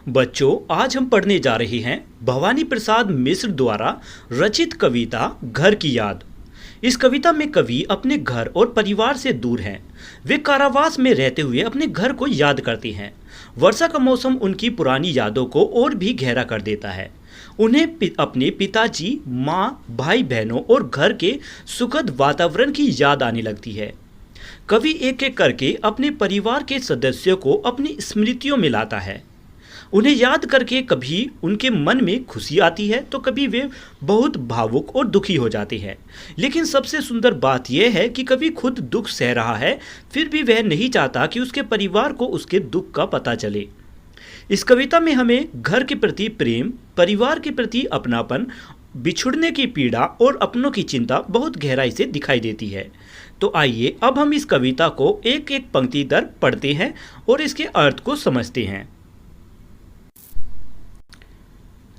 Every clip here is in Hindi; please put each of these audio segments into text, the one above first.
बच्चों, आज हम पढ़ने जा रहे हैं भवानी प्रसाद मिश्र द्वारा रचित कविता घर की याद। इस कविता में कवि अपने घर और परिवार से दूर हैं। वे कारावास में रहते हुए अपने घर को याद करते हैं। वर्षा का मौसम उनकी पुरानी यादों को और भी गहरा कर देता है। उन्हें अपने पिताजी, माँ, भाई बहनों और घर के सुखद वातावरण की याद आने लगती है। कवि एक एक करके अपने परिवार के सदस्यों को अपनी स्मृतियों में लाता है। उन्हें याद करके कभी उनके मन में खुशी आती है तो कभी वे बहुत भावुक और दुखी हो जाते हैं। लेकिन सबसे सुंदर बात यह है कि कवि खुद दुख सह रहा है, फिर भी वह नहीं चाहता कि उसके परिवार को उसके दुख का पता चले। इस कविता में हमें घर के प्रति प्रेम, परिवार के प्रति अपनापन, बिछुड़ने की पीड़ा और अपनों की चिंता बहुत गहराई से दिखाई देती है। तो आइए अब हम इस कविता को एक एक पंक्ति दर पढ़ते हैं और इसके अर्थ को समझते हैं।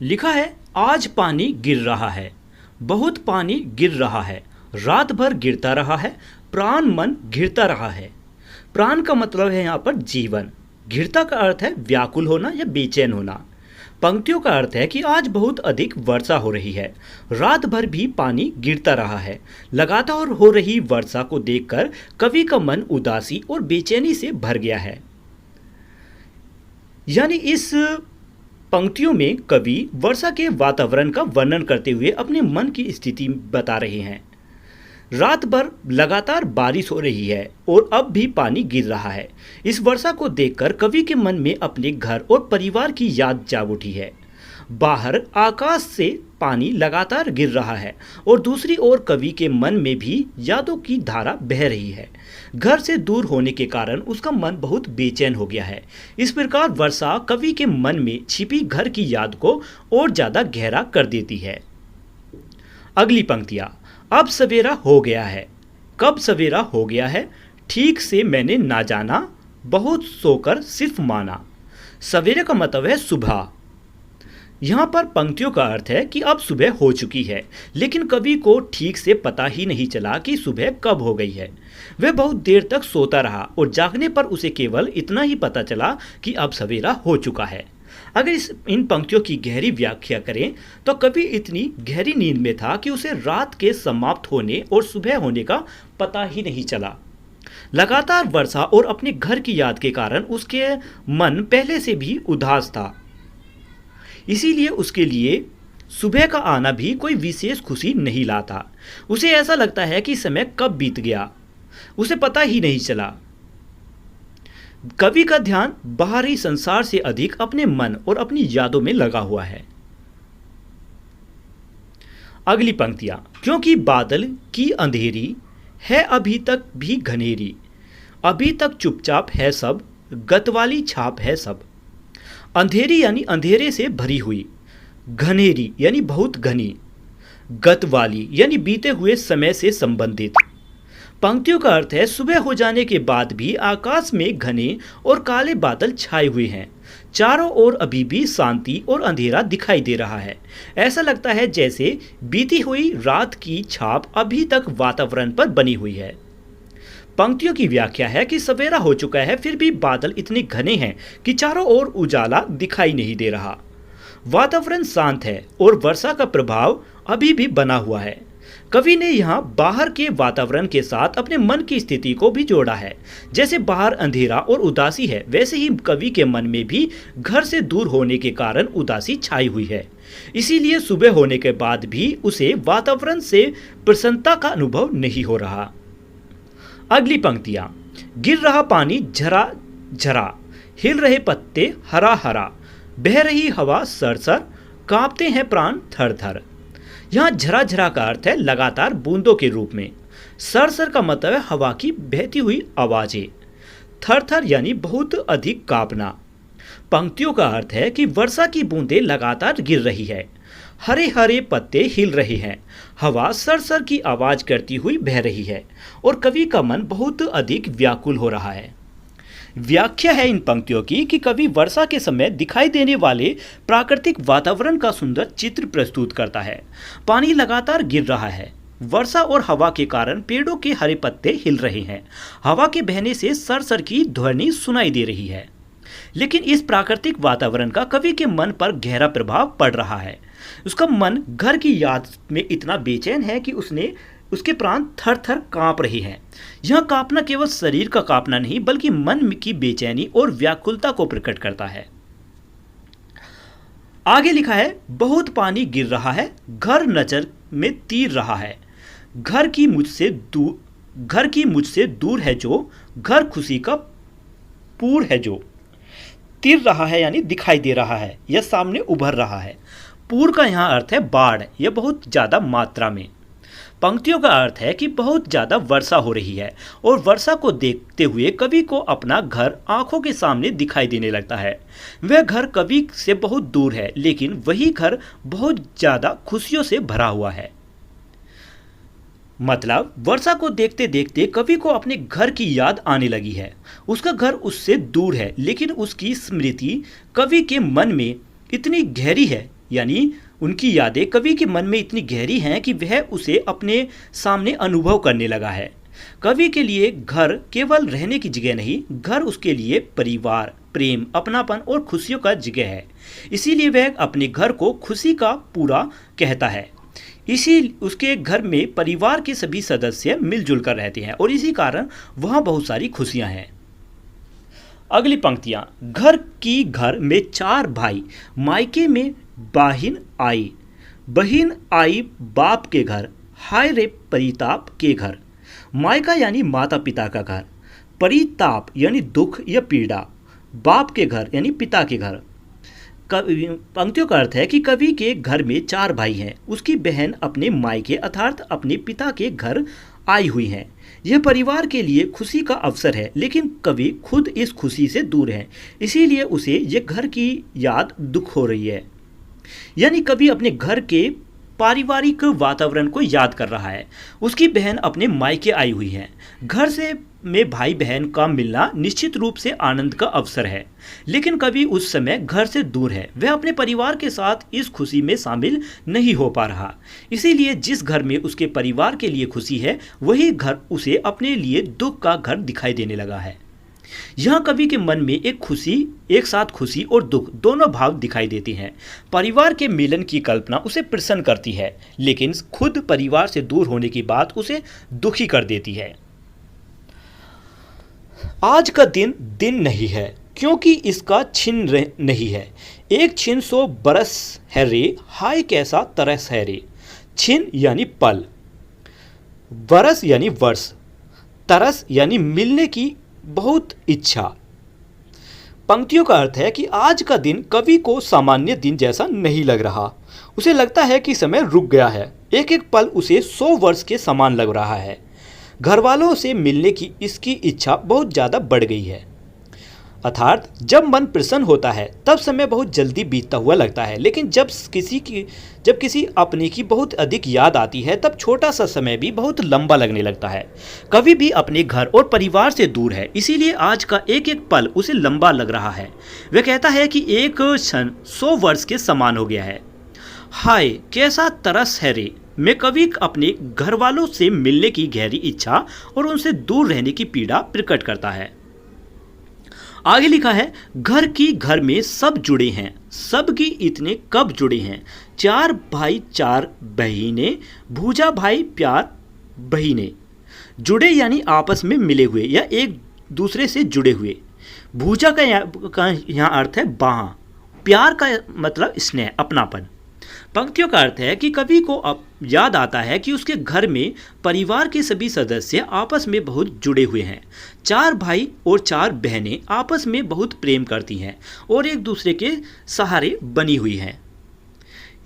लिखा है, आज पानी गिर रहा है, बहुत पानी गिर रहा है, रात भर गिरता रहा है, प्राण मन गिरता रहा है। प्राण का मतलब है यहाँ पर जीवन। गिरता का अर्थ है व्याकुल होना या बेचैन होना। पंक्तियों का अर्थ है कि आज बहुत अधिक वर्षा हो रही है, रात भर भी पानी गिरता रहा है। लगातार हो रही वर्षा को देखकर कवि का मन उदासी और बेचैनी से भर गया है। यानी इस पंक्तियों में कवि वर्षा के वातावरण का वर्णन करते हुए अपने मन की स्थिति बता रहे हैं। रात भर लगातार बारिश हो रही है और अब भी पानी गिर रहा है। इस वर्षा को देखकर कवि के मन में अपने घर और परिवार की याद जाग उठी है। बाहर आकाश से पानी लगातार गिर रहा है और दूसरी ओर कवि के मन में भी यादों की धारा बह रही है। घर से दूर होने के कारण उसका मन बहुत बेचैन हो गया है। इस प्रकार वर्षा कवि के मन में छिपी घर की याद को और ज़्यादा गहरा कर देती है। अगली पंक्तियाँ। अब सवेरा हो गया है, कब सवेरा हो गया है, ठीक से मैंने ना जाना, बहुत सोकर सिर्फ माना। सवेरे का मतलब है सुबह। यहाँ पर पंक्तियों का अर्थ है कि अब सुबह हो चुकी है, लेकिन कवि को ठीक से पता ही नहीं चला कि सुबह कब हो गई है। वह बहुत देर तक सोता रहा और जागने पर उसे केवल इतना ही पता चला कि अब सवेरा हो चुका है। अगर इन पंक्तियों की गहरी व्याख्या करें तो कवि इतनी गहरी नींद में था कि उसे रात के समाप्त होने और सुबह होने का पता ही नहीं चला। लगातार वर्षा और अपने घर की याद के कारण उसके मन पहले से भी उदास था। इसीलिए उसके लिए सुबह का आना भी कोई विशेष खुशी नहीं लाता। उसे ऐसा लगता है कि समय कब बीत गया, उसे पता ही नहीं चला। कवि का ध्यान बाहरी संसार से अधिक अपने मन और अपनी यादों में लगा हुआ है। अगली पंक्तियां। क्योंकि बादल की अंधेरी है अभी तक भी घनेरी, अभी तक चुपचाप है सब, गतवाली छाप है सब। अंधेरी यानी अंधेरे से भरी हुई, घनेरी यानी बहुत घनी, गत वाली यानी बीते हुए समय से संबंधित। पंक्तियों का अर्थ है सुबह हो जाने के बाद भी आकाश में घने और काले बादल छाए हुए हैं। चारों ओर अभी भी शांति और अंधेरा दिखाई दे रहा है। ऐसा लगता है जैसे बीती हुई रात की छाप अभी तक वातावरण पर बनी हुई है। पंक्तियों की व्याख्या है कि सवेरा हो चुका है, फिर भी बादल इतने घने हैं कि चारों ओर उजाला दिखाई नहीं दे रहा। वातावरण शांत है और वर्षा का प्रभाव अभी भी बना हुआ है। कवि ने यहाँ बाहर के वातावरण के साथ अपने मन की स्थिति को भी जोड़ा है। जैसे बाहर अंधेरा और उदासी है, वैसे ही कवि के मन में भी घर से दूर होने के कारण उदासी छाई हुई है। इसीलिए सुबह होने के बाद भी उसे वातावरण से प्रसन्नता का अनुभव नहीं हो रहा। अगली पंक्तियां। गिर रहा पानी झरा झरा, हिल रहे पत्ते हरा हरा, बह रही हवा सरसर, कांपते हैं प्राण थर थर। यहाँ झरा झरा का अर्थ है लगातार बूंदों के रूप में। सरसर का मतलब है हवा की बहती हुई आवाजें। थर थर यानी बहुत अधिक कांपना। पंक्तियों का अर्थ है कि वर्षा की बूंदें लगातार गिर रही है, हरे हरे पत्ते हिल रहे हैं, हवा सरसर की आवाज करती हुई बह रही है और कवि का मन बहुत अधिक व्याकुल हो रहा है। व्याख्या है इन पंक्तियों की कि कवि वर्षा के समय दिखाई देने वाले प्राकृतिक वातावरण का सुंदर चित्र प्रस्तुत करता है। पानी लगातार गिर रहा है, वर्षा और हवा के कारण पेड़ों के हरे पत्ते हिल रहे हैं, हवा के बहने से सरसर की ध्वनि सुनाई दे रही है। लेकिन इस प्राकृतिक वातावरण का कवि के मन पर गहरा प्रभाव पड़ रहा है। उसका मन घर की याद में इतना बेचैन है कि उसके प्राण थर थर कांप रहे हैं। यह कांपना केवल शरीर का कांपना नहीं बल्कि मन की बेचैनी और व्याकुलता को प्रकट करता है। आगे लिखा है, बहुत पानी गिर रहा है, घर नजर में तीर रहा है, घर की मुझसे दूर है जो, घर खुशी का पूर है जो। तीर रहा है यानी दिखाई दे रहा है या सामने उभर रहा है। पूर का यहाँ अर्थ है बाढ़, यह बहुत ज़्यादा मात्रा में। पंक्तियों का अर्थ है कि बहुत ज़्यादा वर्षा हो रही है और वर्षा को देखते हुए कवि को अपना घर आंखों के सामने दिखाई देने लगता है। वह घर कवि से बहुत दूर है लेकिन वही घर बहुत ज़्यादा खुशियों से भरा हुआ है। मतलब वर्षा को देखते देखते कवि को अपने घर की याद आने लगी है। उसका घर उससे दूर है लेकिन उसकी स्मृति कवि के मन में इतनी गहरी है, यानी उनकी यादें कवि के मन में इतनी गहरी हैं कि वह उसे अपने सामने अनुभव करने लगा है। कवि के लिए घर केवल रहने की जगह नहीं, घर उसके लिए परिवार, प्रेम, अपनापन और खुशियों का जगह है। इसीलिए वह अपने घर को खुशी का पूरा कहता है। इसी उसके घर में परिवार के सभी सदस्य मिलजुल कर रहते हैं और इसी कारण वहाँ बहुत सारी खुशियाँ हैं। अगली पंक्तियाँ, घर में 4 भाई, मायके में बहिन आई बाप के घर, हाय रे परिताप के घर। मायका यानी माता पिता का घर, परिताप यानी दुख या पीड़ा, बाप के घर यानी पिता के घर। पंक्तियों का अर्थ है कि कवि के घर में 4 भाई हैं। उसकी बहन अपने मायके अर्थात अपने पिता के घर आई हुई हैं। यह परिवार के लिए खुशी का अवसर है लेकिन कवि खुद इस खुशी से दूर है, इसीलिए उसे यह घर की याद दुख हो रही है। यानी कवि अपने घर के पारिवारिक वातावरण को याद कर रहा है। उसकी बहन अपने मायके आई हुई है। घर से में भाई बहन का मिलना निश्चित रूप से आनंद का अवसर है, लेकिन कवि उस समय घर से दूर है। वह अपने परिवार के साथ इस खुशी में शामिल नहीं हो पा रहा। इसीलिए जिस घर में उसके परिवार के लिए खुशी है वही घर उसे अपने लिए दुख का घर दिखाई देने लगा है। यहाँ कवि के मन में एक साथ खुशी और दुख दोनों भाव दिखाई देते हैं। परिवार के मिलन की कल्पना उसे प्रसन्न करती है लेकिन खुद परिवार से दूर होने की बात उसे दुखी कर देती है। आज का दिन नहीं है क्योंकि इसका छिन नहीं है, एक छिन 100 बरस है रे, हाय कैसा तरस है रे। छिन यानी पल, बरस यानी वर्ष, तरस यानी मिलने की बहुत इच्छा। पंक्तियों का अर्थ है कि आज का दिन कवि को सामान्य दिन जैसा नहीं लग रहा। उसे लगता है कि समय रुक गया है। एक एक पल उसे 100 वर्ष के समान लग रहा है। घर वालों से मिलने की इसकी इच्छा बहुत ज़्यादा बढ़ गई है। अर्थात जब मन प्रसन्न होता है तब समय बहुत जल्दी बीतता हुआ लगता है, लेकिन जब किसी अपने की बहुत अधिक याद आती है तब छोटा सा समय भी बहुत लंबा लगने लगता है। कवि भी अपने घर और परिवार से दूर है, इसीलिए आज का एक एक पल उसे लंबा लग रहा है। वह कहता है कि एक क्षण 100 वर्ष के समान हो गया है। हाय कैसा तरस है रे में कवि अपने घर वालों से मिलने की गहरी इच्छा और उनसे दूर रहने की पीड़ा प्रकट करता है। आगे लिखा है, घर में सब जुड़े हैं, सबकी इतने कब जुड़े हैं। 4 भाई 4 बहिने, भूजा भाई प्यार बहिने। जुड़े यानी आपस में मिले हुए या एक दूसरे से जुड़े हुए। भूजा का यहाँ अर्थ है बाह, प्यार का मतलब स्नेह, अपनापन। पंक्तियों का अर्थ है कि कवि को अब याद आता है कि उसके घर में परिवार के सभी सदस्य आपस में बहुत जुड़े हुए हैं। 4 भाई और 4 बहनें आपस में बहुत प्रेम करती हैं और एक दूसरे के सहारे बनी हुई हैं।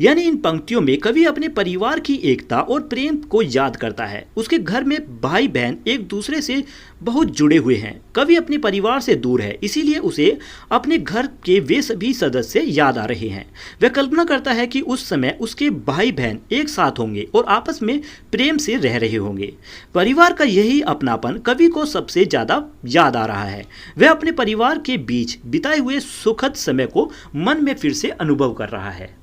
यानी इन पंक्तियों में कवि अपने परिवार की एकता और प्रेम को याद करता है। उसके घर में भाई बहन एक दूसरे से बहुत जुड़े हुए हैं। कवि अपने परिवार से दूर है, इसीलिए उसे अपने घर के वे सभी सदस्य याद आ रहे हैं। वह कल्पना करता है कि उस समय उसके भाई बहन एक साथ होंगे और आपस में प्रेम से रह रहे होंगे। परिवार का यही अपनापन कवि को सबसे ज़्यादा याद आ रहा है। वह अपने परिवार के बीच बिताए हुए सुखद समय को मन में फिर से अनुभव कर रहा है।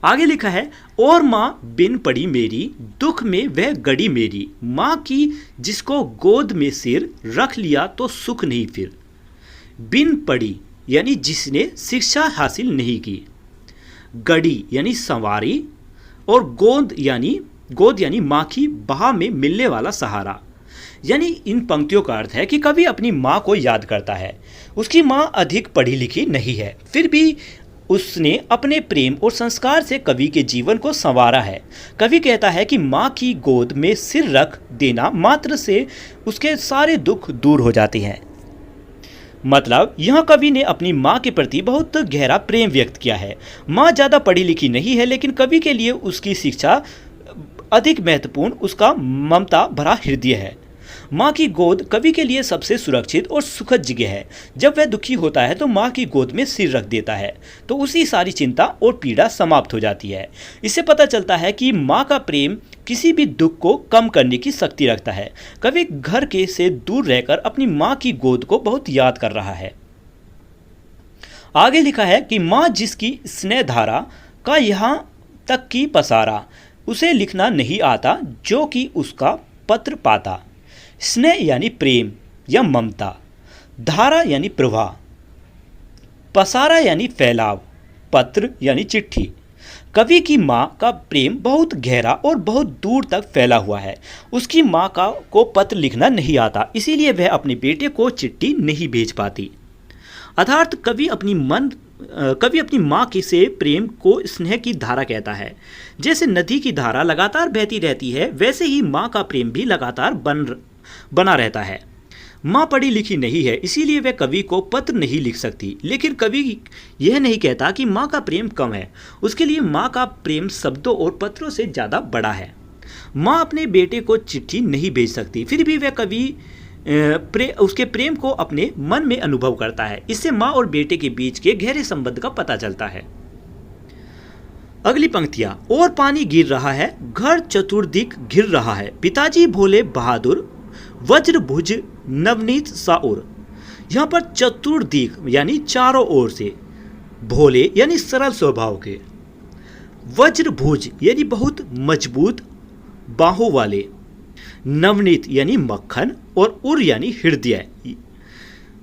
आगे लिखा है, और माँ बिन पड़ी मेरी, दुख में वह गड़ी मेरी, माँ की जिसको गोद में सिर रख लिया तो सुख नहीं फिर। बिन पढ़ी यानी जिसने शिक्षा हासिल नहीं की, गड़ी यानी संवारी, और गोद यानी माँ की बाह में मिलने वाला सहारा। यानी इन पंक्तियों का अर्थ है कि कवि अपनी माँ को याद करता है। उसकी माँ अधिक पढ़ी लिखी नहीं है, फिर भी उसने अपने प्रेम और संस्कार से कवि के जीवन को संवारा है। कवि कहता है कि माँ की गोद में सिर रख देना मात्र से उसके सारे दुख दूर हो जाते हैं। मतलब यह कवि ने अपनी माँ के प्रति बहुत गहरा प्रेम व्यक्त किया है। माँ ज़्यादा पढ़ी लिखी नहीं है, लेकिन कवि के लिए उसकी शिक्षा अधिक महत्वपूर्ण, उसका ममता भरा हृदय है। माँ की गोद कवि के लिए सबसे सुरक्षित और सुखद जगह है। जब वह दुखी होता है तो माँ की गोद में सिर रख देता है, तो उसी सारी चिंता और पीड़ा समाप्त हो जाती है। इससे पता चलता है कि माँ का प्रेम किसी भी दुख को कम करने की शक्ति रखता है। कवि घर के से दूर रहकर अपनी माँ की गोद को बहुत याद कर रहा है। आगे लिखा है कि माँ जिसकी स्नेह धारा का यहाँ तक की पसारा, उसे लिखना नहीं आता जो कि उसका पत्र पाता। स्नेह यानी प्रेम या ममता, धारा यानी प्रवाह, पसारा यानी फैलाव, पत्र यानी चिट्ठी। कवि की माँ का प्रेम बहुत गहरा और बहुत दूर तक फैला हुआ है। उसकी माँ को पत्र लिखना नहीं आता, इसीलिए वह अपने बेटे को चिट्ठी नहीं भेज पाती। अर्थात कवि अपनी माँ के से प्रेम को स्नेह की धारा कहता है। जैसे नदी की धारा लगातार बहती रहती है, वैसे ही माँ का प्रेम भी लगातार बना रहता है। माँ पढ़ी लिखी नहीं है, इसीलिए वह कवि को पत्र नहीं लिख सकती, लेकिन कवि यह नहीं कहता कि माँ का प्रेम कम है। उसके लिए माँ का प्रेम शब्दों और पत्रों से ज़्यादा बड़ा है। माँ अपने बेटे को चिट्ठी नहीं भेज सकती, फिर भी वह कवि उसके प्रेम को अपने मन में अनुभव करता है। इससे माँ और बेटे के बीच के गहरे संबंध का पता चलता है। अगली पंक्तियां, और पानी गिर रहा है, घर चतुर्दिक घिर रहा है, पिताजी भोले बहादुर, वज्र भुज नवनीत साउर। यहाँ पर चतुर्दिक यानी चारों ओर से, भोले यानी सरल स्वभाव के, वज्र भुज यानी बहुत मजबूत बाहों वाले, नवनीत यानी मक्खन, और उर यानी हृदय।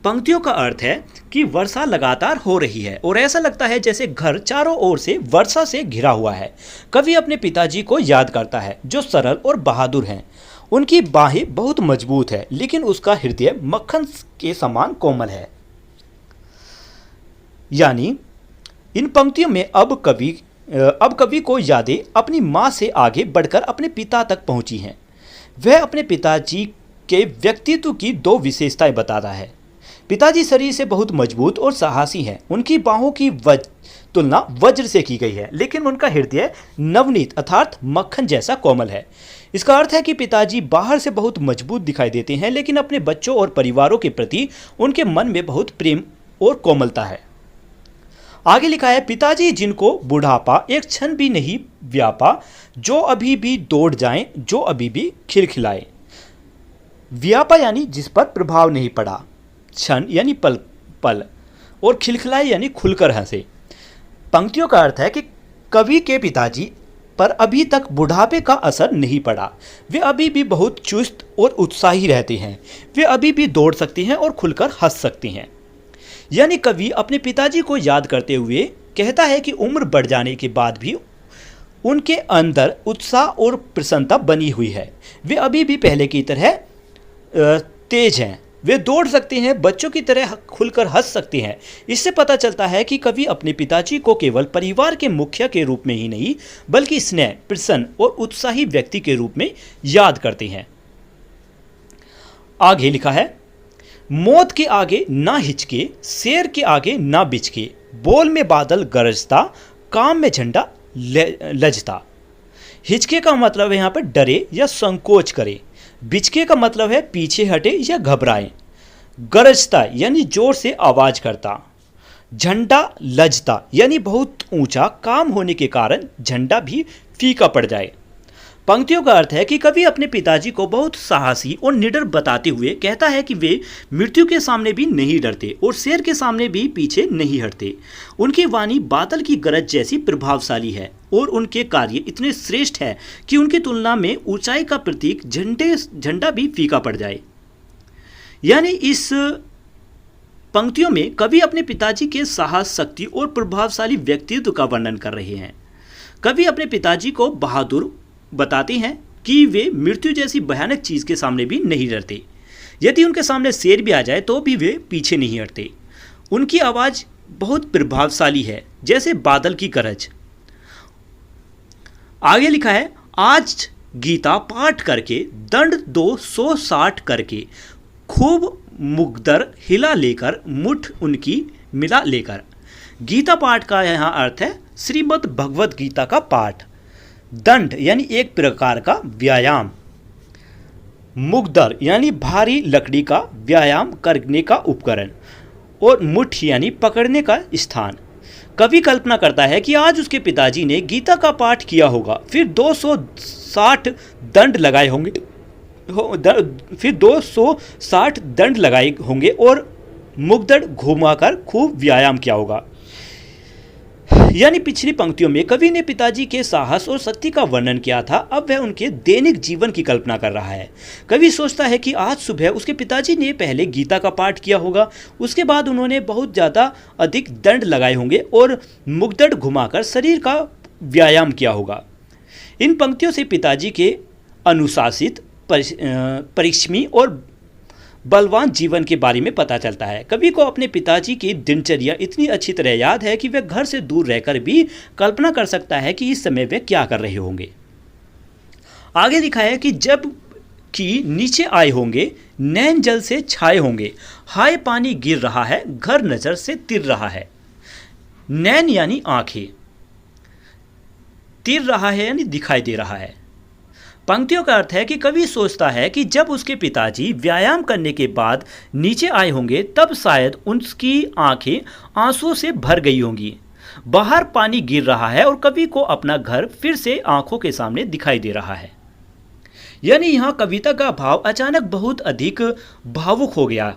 पंक्तियों का अर्थ है कि वर्षा लगातार हो रही है और ऐसा लगता है जैसे घर चारों ओर से वर्षा से घिरा हुआ है। कवि अपने पिताजी को याद करता है जो सरल और बहादुर हैं। उनकी बाहें बहुत मजबूत है, लेकिन उसका हृदय मक्खन के समान कोमल है। यानी इन पंक्तियों में अब कवि को यादें अपनी माँ से आगे बढ़कर अपने पिता तक पहुंची हैं। वह अपने पिताजी के व्यक्तित्व की दो विशेषताएं बताता है। पिताजी शरीर से बहुत मजबूत और साहसी हैं। उनकी बाहों की तुलना वज्र से की गई है, लेकिन उनका हृदय नवनीत अर्थात मक्खन जैसा कोमल है। इसका अर्थ है कि पिताजी बाहर से बहुत मजबूत दिखाई देते हैं, लेकिन अपने बच्चों और परिवारों के प्रति उनके मन में बहुत प्रेम और कोमलता है। आगे लिखा है, पिताजी जिनको बुढ़ापा एक क्षण भी नहीं व्यापा, जो अभी भी दौड़ जाएं, जो अभी भी खिलखिलाए। व्यापा यानी जिस पर प्रभाव नहीं पड़ा, क्षण यानी पल, और खिलखिलाए यानी खुलकर हंसे। पंक्तियों का अर्थ है कि कवि के पिताजी पर अभी तक बुढ़ापे का असर नहीं पड़ा। वे अभी भी बहुत चुस्त और उत्साही रहते हैं। वे अभी भी दौड़ सकते हैं और खुलकर हंस सकते हैं। यानी कवि अपने पिताजी को याद करते हुए कहता है कि उम्र बढ़ जाने के बाद भी उनके अंदर उत्साह और प्रसन्नता बनी हुई है। वे अभी भी पहले की तरह तेज हैं। वे दौड़ सकते हैं, बच्चों की तरह खुलकर हंस सकते हैं। इससे पता चलता है कि कवि अपने पिताजी को केवल परिवार के मुखिया के रूप में ही नहीं, बल्कि स्नेह, प्रसन्न और उत्साही व्यक्ति के रूप में याद करते हैं। आगे लिखा है, मौत के आगे ना हिचके, शेर के आगे ना बिचके, बोल में बादल गरजता, काम में झंडा लजता। हिचके का मतलब है यहाँ पर डरे या संकोच करे। बिचके का मतलब है पीछे हटे या घबराए। गरजता यानी जोर से आवाज करता। झंडा लजता यानी बहुत ऊंचा काम होने के कारण झंडा भी फीका पड़ जाए। पंक्तियों का अर्थ है कि कवि अपने पिताजी को बहुत साहसी और निडर बताते हुए कहता है कि वे मृत्यु के सामने भी नहीं डरते और शेर के सामने भी पीछे नहीं हटते। उनकी वाणी बादल की गरज जैसी प्रभावशाली है और उनके कार्य इतने श्रेष्ठ है कि उनकी तुलना में ऊंचाई का प्रतीक झंडा भी फीका पड़ जाए। यानी इस पंक्तियों में कवि अपने पिताजी के साहस, शक्ति और प्रभावशाली व्यक्तित्व का वर्णन कर रहे हैं। कवि अपने पिताजी को बहादुर बताते हैं कि वे मृत्यु जैसी भयानक चीज के सामने भी नहीं डरते। यदि उनके सामने शेर भी आ जाए तो भी वे पीछे नहीं हटते। उनकी आवाज बहुत प्रभावशाली है, जैसे बादल की गरज। आगे लिखा है, आज गीता पाठ करके दंड 260 करके खूब मुकद्दर हिला लेकर मुठ उनकी मिला लेकर। गीता पाठ का यहाँ अर्थ है श्रीमद् भगवत गीता का पाठ। दंड यानी एक प्रकार का व्यायाम, मुकद्दर यानी भारी लकड़ी का व्यायाम करने का उपकरण, और मुठ यानी पकड़ने का स्थान। कवि कल्पना करता है कि आज उसके पिताजी ने गीता का पाठ किया होगा, फिर 260 दंड लगाए होंगे फिर 260 दंड लगाए होंगे और मुकद्दर घुमाकर खूब व्यायाम किया होगा। यानी पिछली पंक्तियों में कवि ने पिताजी के साहस और शक्ति का वर्णन किया था, अब वह उनके दैनिक जीवन की कल्पना कर रहा है। कवि सोचता है कि आज सुबह उसके पिताजी ने पहले गीता का पाठ किया होगा, उसके बाद उन्होंने बहुत ज़्यादा अधिक दंड लगाए होंगे और मुकद्दर घुमाकर शरीर का व्यायाम किया होगा। इन पंक्तियों से पिताजी के अनुशासित, परिश्रमी और बलवान जीवन के बारे में पता चलता है। कवि को अपने पिताजी की दिनचर्या इतनी अच्छी तरह याद है कि वह घर से दूर रहकर भी कल्पना कर सकता है कि इस समय वे क्या कर रहे होंगे। आगे लिखा है कि जब कि नीचे आए होंगे, नैन जल से छाए होंगे, हाय पानी गिर रहा है, घर नजर से तिर रहा है। नैन यानी आंखें, तिर रहा है यानी दिखाई दे रहा है। पंक्तियों का अर्थ है कि कवि सोचता है कि जब उसके पिताजी व्यायाम करने के बाद नीचे आए होंगे तब शायद उनकी आंखें आंसुओं से भर गई होंगी। बाहर पानी गिर रहा है और कवि को अपना घर फिर से आंखों के सामने दिखाई दे रहा है। यानी यहाँ कविता का भाव अचानक बहुत अधिक भावुक हो गया।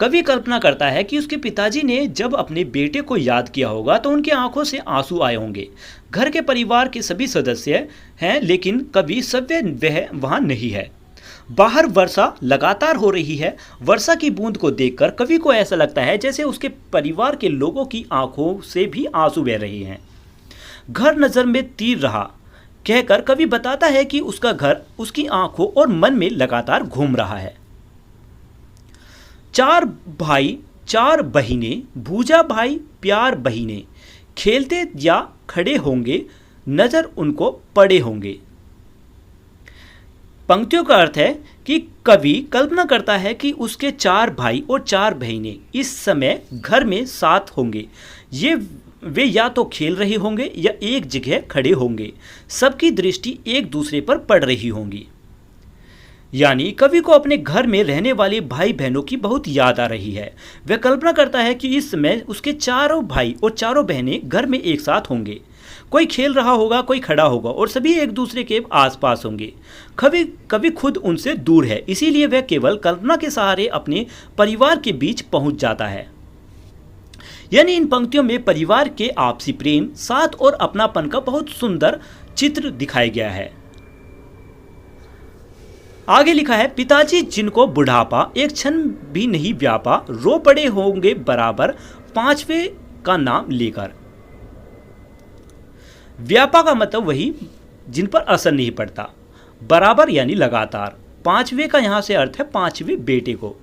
कवि कल्पना करता है कि उसके पिताजी ने जब अपने बेटे को याद किया होगा तो उनकी आंखों से आंसू आए होंगे। घर के परिवार के सभी सदस्य हैं, लेकिन कवि सभ्य वह वहाँ नहीं है। बाहर वर्षा लगातार हो रही है। वर्षा की बूंद को देखकर कवि को ऐसा लगता है जैसे उसके परिवार के लोगों की आंखों से भी आंसू बह रहे हैं। घर नज़र में तीर रहा कहकर कवि बताता है कि उसका घर उसकी आंखों और मन में लगातार घूम रहा है। 4 भाई 4 बहिनें, भूजा भाई प्यार बहिनें, खेलते या खड़े होंगे, नजर उनको पड़े होंगे। पंक्तियों का अर्थ है कि कवि कल्पना करता है कि उसके 4 भाई और 4 बहनें इस समय घर में साथ होंगे। वे या तो खेल रहे होंगे या एक जगह खड़े होंगे। सबकी दृष्टि एक दूसरे पर पड़ रही होंगी। यानी कवि को अपने घर में रहने वाले भाई बहनों की बहुत याद आ रही है। वह कल्पना करता है कि इस समय उसके 4 भाई और 4 बहनें घर में एक साथ होंगे। कोई खेल रहा होगा, कोई खड़ा होगा और सभी एक दूसरे के आसपास होंगे। कवि खुद उनसे दूर है, इसीलिए वह केवल कल्पना के सहारे अपने परिवार के बीच पहुंच जाता है। यानी इन पंक्तियों में परिवार के आपसी प्रेम, साथ और अपनापन का बहुत सुंदर चित्र दिखाया गया है। आगे लिखा है, पिताजी जिनको बुढ़ापा एक क्षण भी नहीं व्यापा, रो पड़े होंगे बराबर 5वें का नाम लेकर। व्यापा का मतलब वही जिन पर असर नहीं पड़ता, बराबर यानी लगातार। 5वें का यहाँ से अर्थ है 5वें बेटे को।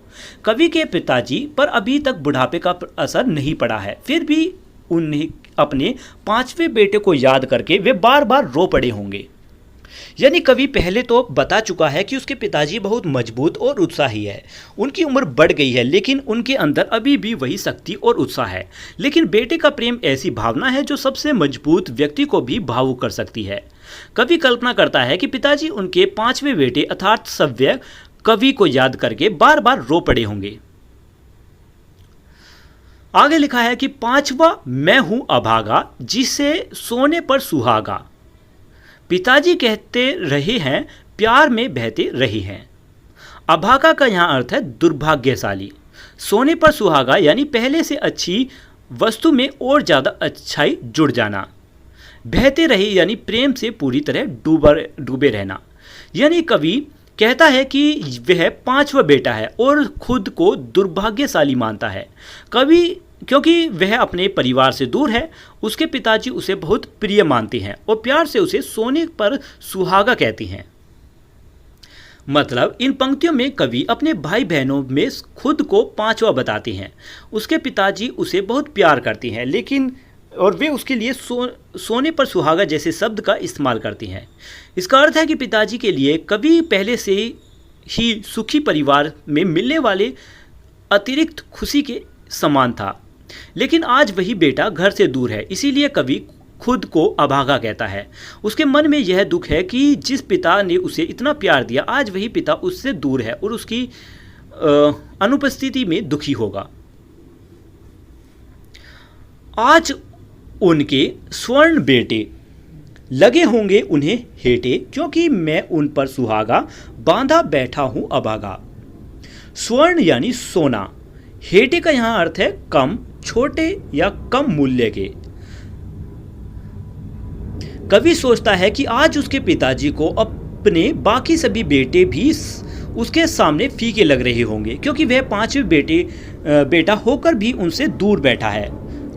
कवि के पिताजी पर अभी तक बुढ़ापे का असर नहीं पड़ा है, फिर भी उन्हें अपने 5वें बेटे को याद करके वे बार बार रो पड़े होंगे। यानी कवि पहले तो बता चुका है कि उसके पिताजी बहुत मजबूत और उत्साही है। उनकी उम्र बढ़ गई है, लेकिन उनके अंदर अभी भी वही शक्ति और उत्साह है। लेकिन बेटे का प्रेम ऐसी भावना है जो सबसे मजबूत व्यक्ति को भी भावुक कर सकती है। कवि कल्पना करता है कि पिताजी उनके 5वें बेटे अर्थात सव्य कवि को याद करके बार बार रो पड़े होंगे। आगे लिखा है कि 5वां मैं हूं अभागा, जिसे सोने पर सुहागा। पिताजी कहते रहे हैं, प्यार में बहते रहे हैं। अभागा का यहाँ अर्थ है दुर्भाग्यशाली। सोने पर सुहागा यानी पहले से अच्छी वस्तु में और ज़्यादा अच्छाई जुड़ जाना। बहते रहे यानी प्रेम से पूरी तरह डूबे रहना। यानी कवि कहता है कि वह पांचवा बेटा है और खुद को दुर्भाग्यशाली मानता है। कवि क्योंकि वह अपने परिवार से दूर है, उसके पिताजी उसे बहुत प्रिय मानते हैं और प्यार से उसे सोने पर सुहागा कहती हैं। मतलब इन पंक्तियों में कवि अपने भाई बहनों में खुद को पांचवा बताते हैं। उसके पिताजी उसे बहुत प्यार करते हैं, लेकिन और वे उसके लिए सोने पर सुहागा जैसे शब्द का इस्तेमाल करते हैं। इसका अर्थ है कि पिताजी के लिए कवि पहले से ही सुखी परिवार में मिलने वाले अतिरिक्त खुशी के समान था, लेकिन आज वही बेटा घर से दूर है, इसीलिए कवि खुद को अभागा कहता है। उसके मन में यह दुख है कि जिस पिता ने उसे इतना प्यार दिया, आज वही पिता उससे दूर है और उसकी अनुपस्थिति में दुखी होगा। आज उनके स्वर्ण बेटे लगे होंगे उन्हें हेटे, क्योंकि मैं उन पर सुहागा बांधा बैठा हूं अभागा। स्वर्ण यानी सोना, हेटे का यहां अर्थ है कम, छोटे या कम मूल्य के। कवि सोचता है कि आज उसके पिताजी को अपने बाकी सभी बेटे भी उसके सामने फीके लग रहे होंगे, क्योंकि वह पांचवें बेटा होकर भी उनसे दूर बैठा है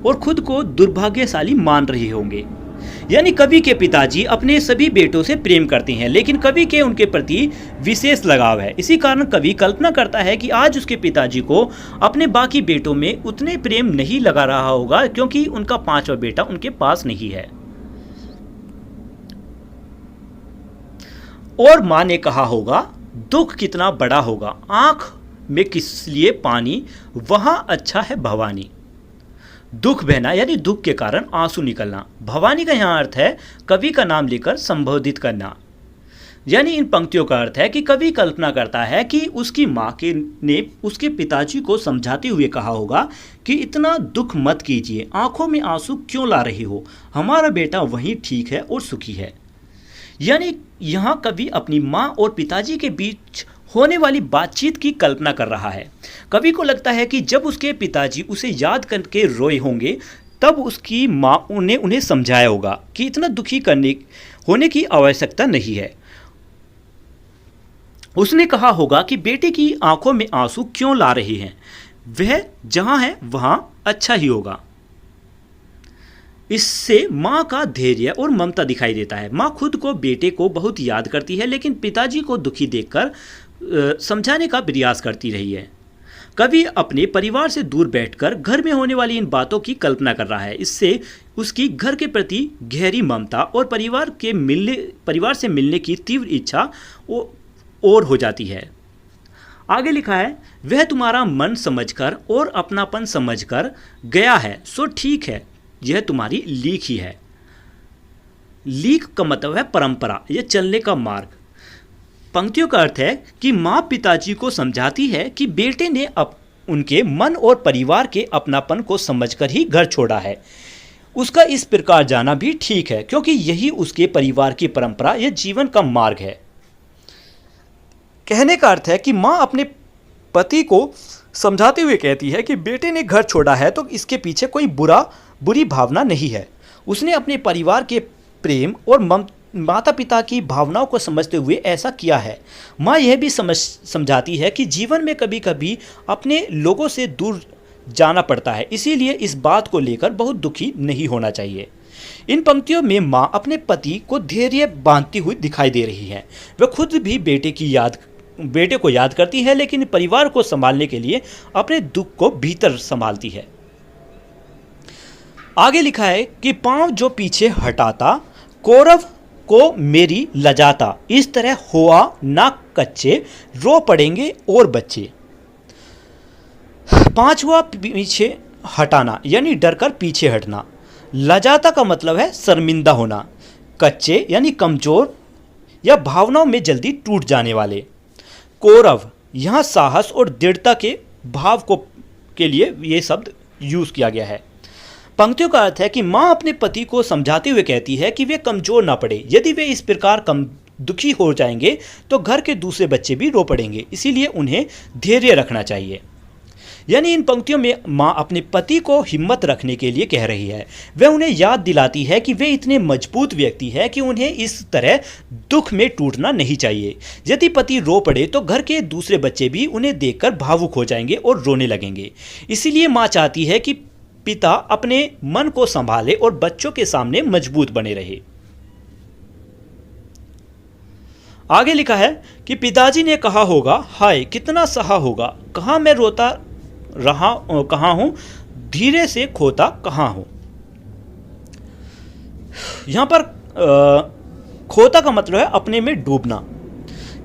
और खुद को दुर्भाग्यशाली मान रहे होंगे। यानी कवि के पिताजी अपने सभी बेटों से प्रेम करते हैं, लेकिन कवि के उनके प्रति विशेष लगाव है। इसी कारण कवि कल्पना करता है कि आज उसके पिताजी को अपने बाकी बेटों में उतने प्रेम नहीं लगा रहा होगा, क्योंकि उनका पांचवा बेटा उनके पास नहीं है। और माँ ने कहा होगा, दुख कितना बड़ा होगा, आंख में किस लिए पानी, वहां अच्छा है भवानी। दुख बहना यानी दुख के कारण आंसू निकलना। भवानी का यहाँ अर्थ है कवि का नाम लेकर संबोधित करना। यानी इन पंक्तियों का अर्थ है कि कवि कल्पना करता है कि उसकी माँ ने उसके पिताजी को समझाते हुए कहा होगा कि इतना दुख मत कीजिए, आंखों में आंसू क्यों ला रहे हो, हमारा बेटा वहीं ठीक है और सुखी है। यानी यहाँ कवि अपनी माँ और पिताजी के बीच होने वाली बातचीत की कल्पना कर रहा है। कवि को लगता है कि जब उसके पिताजी उसे याद करके रोए होंगे, तब उसकी माँ उन्हें समझाया होगा कि इतना दुखी होने की आवश्यकता नहीं है। उसने कहा होगा कि बेटे की आंखों में आंसू क्यों ला रहे हैं, वह जहां है वहां अच्छा ही होगा। इससे माँ का धैर्य और ममता दिखाई देता है। माँ खुद को बेटे को बहुत याद करती है, लेकिन पिताजी को दुखी देखकर समझाने का प्रयास करती रही है। कवि अपने परिवार से दूर बैठकर घर में होने वाली इन बातों की कल्पना कर रहा है। इससे उसकी घर के प्रति गहरी ममता और परिवार से मिलने की तीव्र इच्छा और हो जाती है। आगे लिखा है, वह तुम्हारा मन समझकर और अपनापन समझकर गया है, सो ठीक है, यह तुम्हारी लीक ही है। लीक का मतलब है परंपरा या चलने का मार्ग। पंक्तियों का अर्थ है कि माँ पिताजी को समझाती है कि बेटे ने उनके मन और परिवार के अपनापन को समझकर ही घर छोड़ा है। उसका इस प्रकार जाना भी ठीक है, क्योंकि यही उसके परिवार की परंपरा या जीवन का मार्ग है। कहने का अर्थ है कि माँ अपने पति को समझाते हुए कहती है कि बेटे ने घर छोड़ा है तो इसके पीछे कोई बुरी भावना नहीं है। उसने अपने परिवार के प्रेम और माता पिता की भावनाओं को समझते हुए ऐसा किया है। माँ यह भी समझाती है कि जीवन में कभी कभी अपने लोगों से दूर जाना पड़ता है, इसीलिए इस बात को लेकर बहुत दुखी नहीं होना चाहिए। इन पंक्तियों में माँ अपने पति को धैर्य बांधती हुई दिखाई दे रही है। वह खुद भी बेटे को याद करती है, लेकिन परिवार को संभालने के लिए अपने दुख को भीतर संभालती है। आगे लिखा है कि पांव जो पीछे हटाता, कौरव को मेरी लजाता, इस तरह हुआ ना कच्चे, रो पड़ेंगे और बच्चे। पांचवा पीछे हटाना यानी डरकर पीछे हटना। लजाता का मतलब है शर्मिंदा होना। कच्चे यानी कमजोर या भावनाओं में जल्दी टूट जाने वाले। कौरव यहाँ साहस और दृढ़ता के भाव के लिए ये शब्द यूज किया गया है। पंक्तियों का अर्थ है कि माँ अपने पति को समझाते हुए कहती है कि वे कमजोर ना पड़े। यदि वे इस प्रकार दुखी हो जाएंगे तो घर के दूसरे बच्चे भी रो पड़ेंगे, इसीलिए उन्हें धैर्य रखना चाहिए। यानी इन पंक्तियों में माँ अपने पति को हिम्मत रखने के लिए कह रही है। वह उन्हें याद दिलाती है कि वे इतने मजबूत व्यक्ति हैं कि उन्हें इस तरह दुख में टूटना नहीं चाहिए। यदि पति रो पड़े तो घर के दूसरे बच्चे भी उन्हें देखकर भावुक हो जाएंगे और रोने लगेंगे। इसीलिए माँ चाहती है कि पिता अपने मन को संभाले और बच्चों के सामने मजबूत बने रहे। आगे लिखा है कि पिताजी ने कहा होगा, हाय कितना सहा होगा, कहाँ मैं रोता रहा कहाँ हूं, धीरे से खोता कहाँ हूं। यहां पर खोता का मतलब है अपने में डूबना।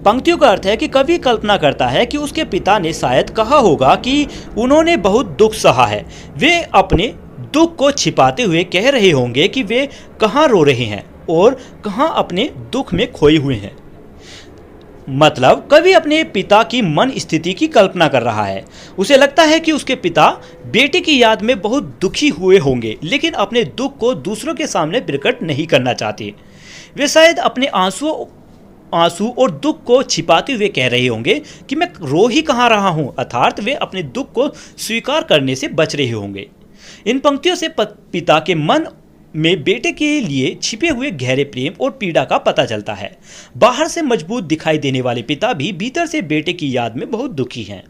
पंक्तियों का अर्थ है कि कवि कल्पना करता है कि उसके पिता ने शायद कहा होगा कि उन्होंने बहुत दुख सहा है। वे अपने दुख को छिपाते हुए कह रहे होंगे कि वे कहाँ रो रहे हैं और कहाँ अपने दुख में खोए हुए हैं। मतलब कवि अपने पिता की मन स्थिति की कल्पना कर रहा है। उसे लगता है कि उसके पिता बेटे की याद में बहुत दुखी हुए होंगे, लेकिन अपने दुख को दूसरों के सामने प्रकट नहीं करना चाहते। वे शायद अपने आंसू और दुख को छिपाते हुए कह रहे होंगे कि मैं रो ही कहाँ रहा हूँ, अर्थात वे अपने दुख को स्वीकार करने से बच रहे होंगे। इन पंक्तियों से पिता के मन में बेटे के लिए छिपे हुए गहरे प्रेम और पीड़ा का पता चलता है। बाहर से मजबूत दिखाई देने वाले पिता भी भीतर से बेटे की याद में बहुत दुखी हैं।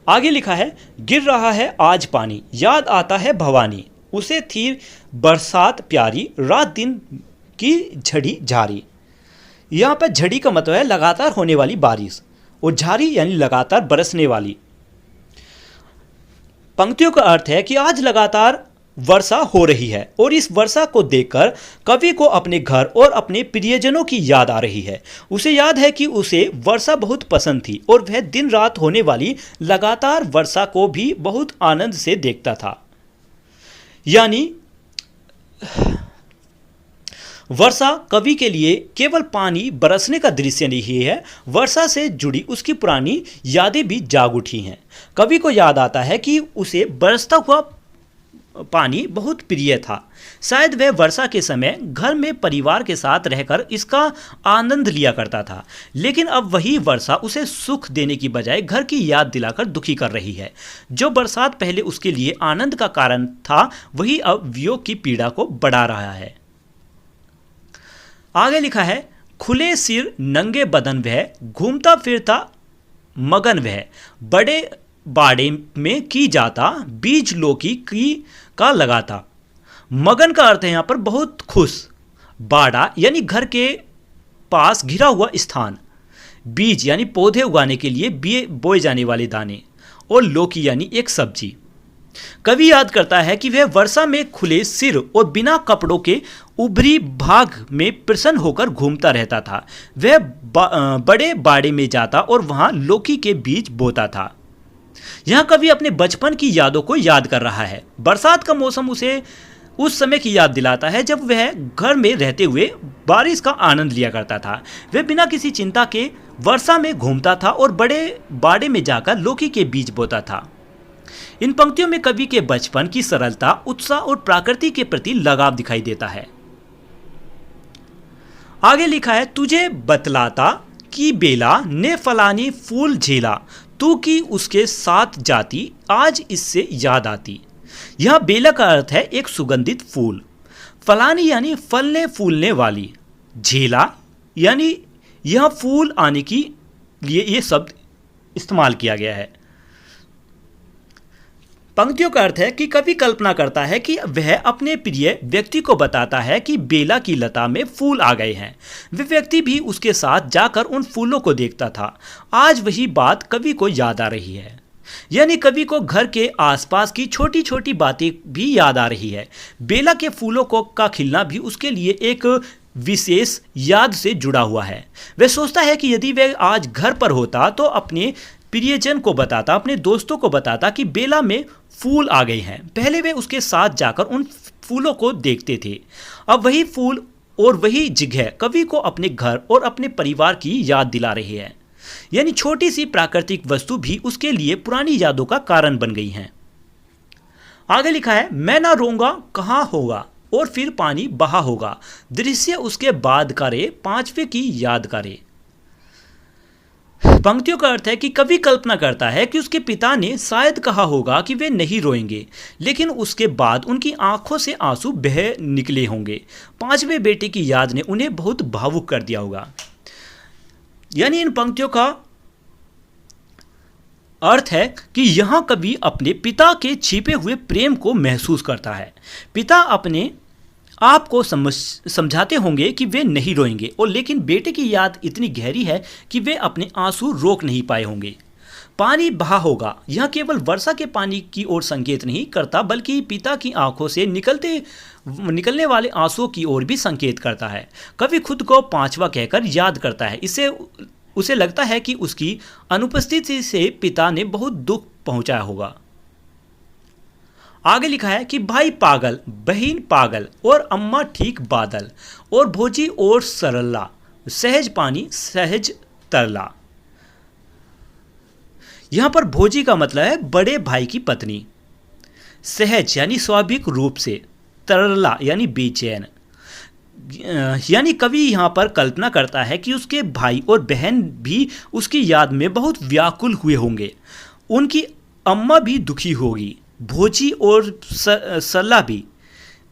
आगे लिखा है, गिर रहा है आज पानी, याद आता है भवानी, उसे थी बरसात प्यारी, रात दिन की झड़ी झारी। यहाँ पर झड़ी का मतलब है लगातार होने वाली बारिश और झारी यानी लगातार बरसने वाली। पंक्तियों का अर्थ है कि आज लगातार वर्षा हो रही है और इस वर्षा को देखकर कवि को अपने घर और अपने प्रियजनों की याद आ रही है। उसे याद है कि उसे वर्षा बहुत पसंद थी और वह दिन रात होने वाली लगातार वर्षा को भी बहुत आनंद से देखता था। यानी वर्षा कवि के लिए केवल पानी बरसने का दृश्य नहीं है, वर्षा से जुड़ी उसकी पुरानी यादें भी जाग उठी हैं। कवि को याद आता है कि उसे बरसता हुआ पानी बहुत प्रिय था। शायद वह वर्षा के समय घर में परिवार के साथ रहकर इसका आनंद लिया करता था, लेकिन अब वही वर्षा उसे सुख देने की बजाय घर की याद दिलाकर दुखी कर रही है। जो बरसात पहले उसके लिए आनंद का कारण था, वही अब वियोग की पीड़ा को बढ़ा रहा है। आगे लिखा है, खुले सिर नंगे बदन वह, घूमता फिरता मगन वह, बड़े बाड़े में की जाता, बीज लौकी की का लगाता। मगन का अर्थ है यहाँ पर बहुत खुश, बाड़ा यानी घर के पास घिरा हुआ स्थान, बीज यानी पौधे उगाने के लिए बोए जाने वाले दाने, और लौकी यानी एक सब्जी। कवि याद करता है कि वह वर्षा में खुले सिर और बिना कपड़ों के उभरी भाग में प्रसन्न होकर घूमता रहता था। वह बड़े बाड़े में जाता और वहां लौकी के बीज बोता था। यहां कवि अपने बचपन की यादों को याद कर रहा है। बरसात का मौसम उसे उस समय की याद दिलाता है जब वह घर में रहते हुए बारिश का आनंद लिया करता था। वह बिना किसी चिंता के वर्षा में घूमता था और बड़े बाड़े में जाकर लौकी के बीज बोता था। इन पंक्तियों में कवि के बचपन की सरलता, उत्साह और प्रकृति के प्रति लगाव दिखाई देता है। आगे लिखा है, तुझे बतलाता कि बेला ने फलानी फूल झेला, तू की उसके साथ जाती, आज इससे याद आती। यह बेला का अर्थ है एक सुगंधित फूल, फलानी यानी फलने फूलने वाली, झेला यानी यह फूल आने के लिए ये शब्द इस्तेमाल किया गया है। पंक्तियों का अर्थ है कि कवि कल्पना करता है कि वह अपने प्रिय व्यक्ति को बताता है कि बेला की लता में फूल आ गए हैं। वह व्यक्ति भी उसके साथ जाकर उन फूलों को देखता था। आज वही बात कवि को याद आ रही है, यानी कवि को घर के आसपास की छोटी छोटी बातें भी याद आ रही है। बेला के फूलों का खिलना भी उसके लिए एक विशेष याद से जुड़ा हुआ है। वह सोचता है कि यदि वह आज घर पर होता तो अपने प्रियजन को बताता, अपने दोस्तों को बताता कि बेला में फूल आ गए हैं। पहले वे उसके साथ जाकर उन फूलों को देखते थे। अब वही फूल और वही जगह कवि को अपने घर और अपने परिवार की याद दिला रही है, यानी छोटी सी प्राकृतिक वस्तु भी उसके लिए पुरानी यादों का कारण बन गई हैं। आगे लिखा है, मैं ना रोऊंगा कहाँ होगा और फिर पानी बहा होगा, दृश्य उसके बाद करे, पांचवे की याद करे। पंक्तियों का अर्थ है कि कवि कल्पना करता है कि उसके पिता ने शायद कहा होगा कि वे नहीं रोएंगे, लेकिन उसके बाद उनकी आंखों से आंसू बह निकले होंगे। पांचवें बेटे की याद ने उन्हें बहुत भावुक कर दिया होगा। यानी इन पंक्तियों का अर्थ है कि यहाँ कवि अपने पिता के छिपे हुए प्रेम को महसूस करता है। पिता अपने आप को समझाते होंगे कि वे नहीं रोएंगे, और लेकिन बेटे की याद इतनी गहरी है कि वे अपने आंसू रोक नहीं पाए होंगे। पानी बहा होगा यह केवल वर्षा के पानी की ओर संकेत नहीं करता, बल्कि पिता की आंखों से निकलने वाले आंसुओं की ओर भी संकेत करता है। कवि खुद को पांचवा कहकर याद करता है। इससे उसे लगता है कि उसकी अनुपस्थिति से पिता ने बहुत दुख पहुंचाया होगा। आगे लिखा है कि भाई पागल, बहन पागल, और अम्मा ठीक बादल, और भोजी और सरला, सहज पानी सहज तरला। यहां पर भोजी का मतलब है बड़े भाई की पत्नी, सहज यानी स्वाभाविक रूप से, तरला यानी बेचैन। यानी कवि यहाँ पर कल्पना करता है कि उसके भाई और बहन भी उसकी याद में बहुत व्याकुल हुए होंगे। उनकी अम्मा भी दुखी होगी, भोजी और सरला भी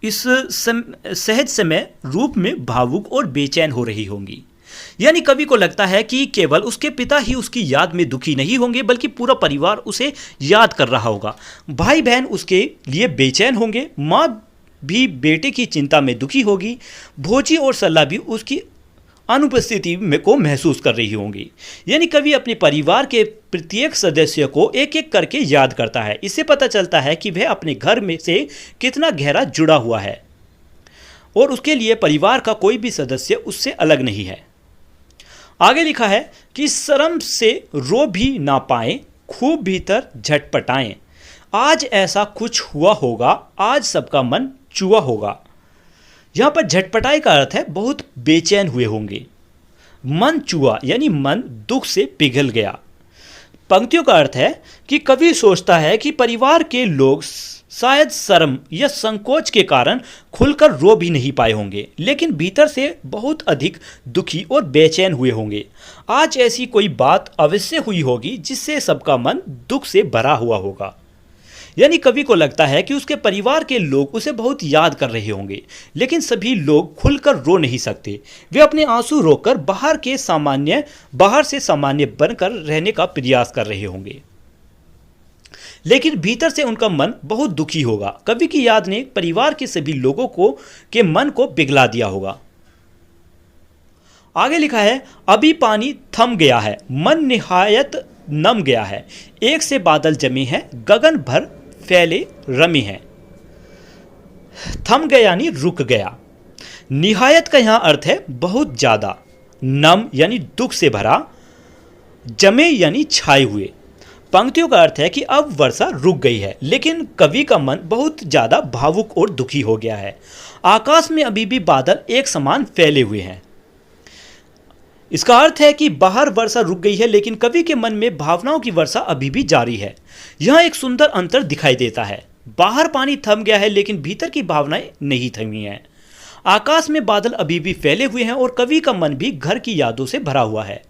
इस सहज समय रूप में भावुक और बेचैन हो रही होंगी। यानी कवि को लगता है कि केवल उसके पिता ही उसकी याद में दुखी नहीं होंगे, बल्कि पूरा परिवार उसे याद कर रहा होगा। भाई बहन उसके लिए बेचैन होंगे, माँ भी बेटे की चिंता में दुखी होगी, भोजी और सरला भी उसकी अनुपस्थिति में को महसूस कर रही होंगी। यानी कवि अपने परिवार के प्रत्येक सदस्य को एक एक करके याद करता है। इससे पता चलता है कि वह अपने घर में से कितना गहरा जुड़ा हुआ है, और उसके लिए परिवार का कोई भी सदस्य उससे अलग नहीं है। आगे लिखा है कि शर्म से रो भी ना पाए, खूब भीतर झटपटाएं, आज ऐसा कुछ हुआ होगा, आज सबका मन चुआ होगा। यहां पर झटपटाए का अर्थ है बहुत बेचैन हुए होंगे। मन चुआ यानी मन दुख से पिघल गया। पंक्तियों का अर्थ है कि कवि सोचता है कि परिवार के लोग शायद शर्म या संकोच के कारण खुलकर रो भी नहीं पाए होंगे, लेकिन भीतर से बहुत अधिक दुखी और बेचैन हुए होंगे। आज ऐसी कोई बात अवश्य हुई होगी जिससे सबका मन दुख से भरा हुआ होगा। यानी कवि को लगता है कि उसके परिवार के लोग उसे बहुत याद कर रहे होंगे, लेकिन सभी लोग खुलकर रो नहीं सकते। वे अपने आंसू रोककर बाहर से सामान्य बनकर रहने का प्रयास कर रहे होंगे, लेकिन भीतर से उनका मन बहुत दुखी होगा। कवि की याद ने परिवार के सभी लोगों के मन को पिघला दिया होगा। आगे लिखा है, अभी पानी थम गया है, मन निहायत नम गया है, एक से बादल जमे हैं, गगन भर फैले रमे हैं। थम गया यानी रुक गया। निहायत का यहां अर्थ है बहुत ज्यादा, नम यानी दुख से भरा, जमे यानी छाए हुए। पंक्तियों का अर्थ है कि अब वर्षा रुक गई है, लेकिन कवि का मन बहुत ज्यादा भावुक और दुखी हो गया है। आकाश में अभी भी बादल एक समान फैले हुए हैं। इसका अर्थ है कि बाहर वर्षा रुक गई है, लेकिन कवि के मन में भावनाओं की वर्षा अभी भी जारी है। यह एक सुंदर अंतर दिखाई देता है। बाहर पानी थम गया है, लेकिन भीतर की भावनाएं नहीं थमी हैं। आकाश में बादल अभी भी फैले हुए हैं, और कवि का मन भी घर की यादों से भरा हुआ है।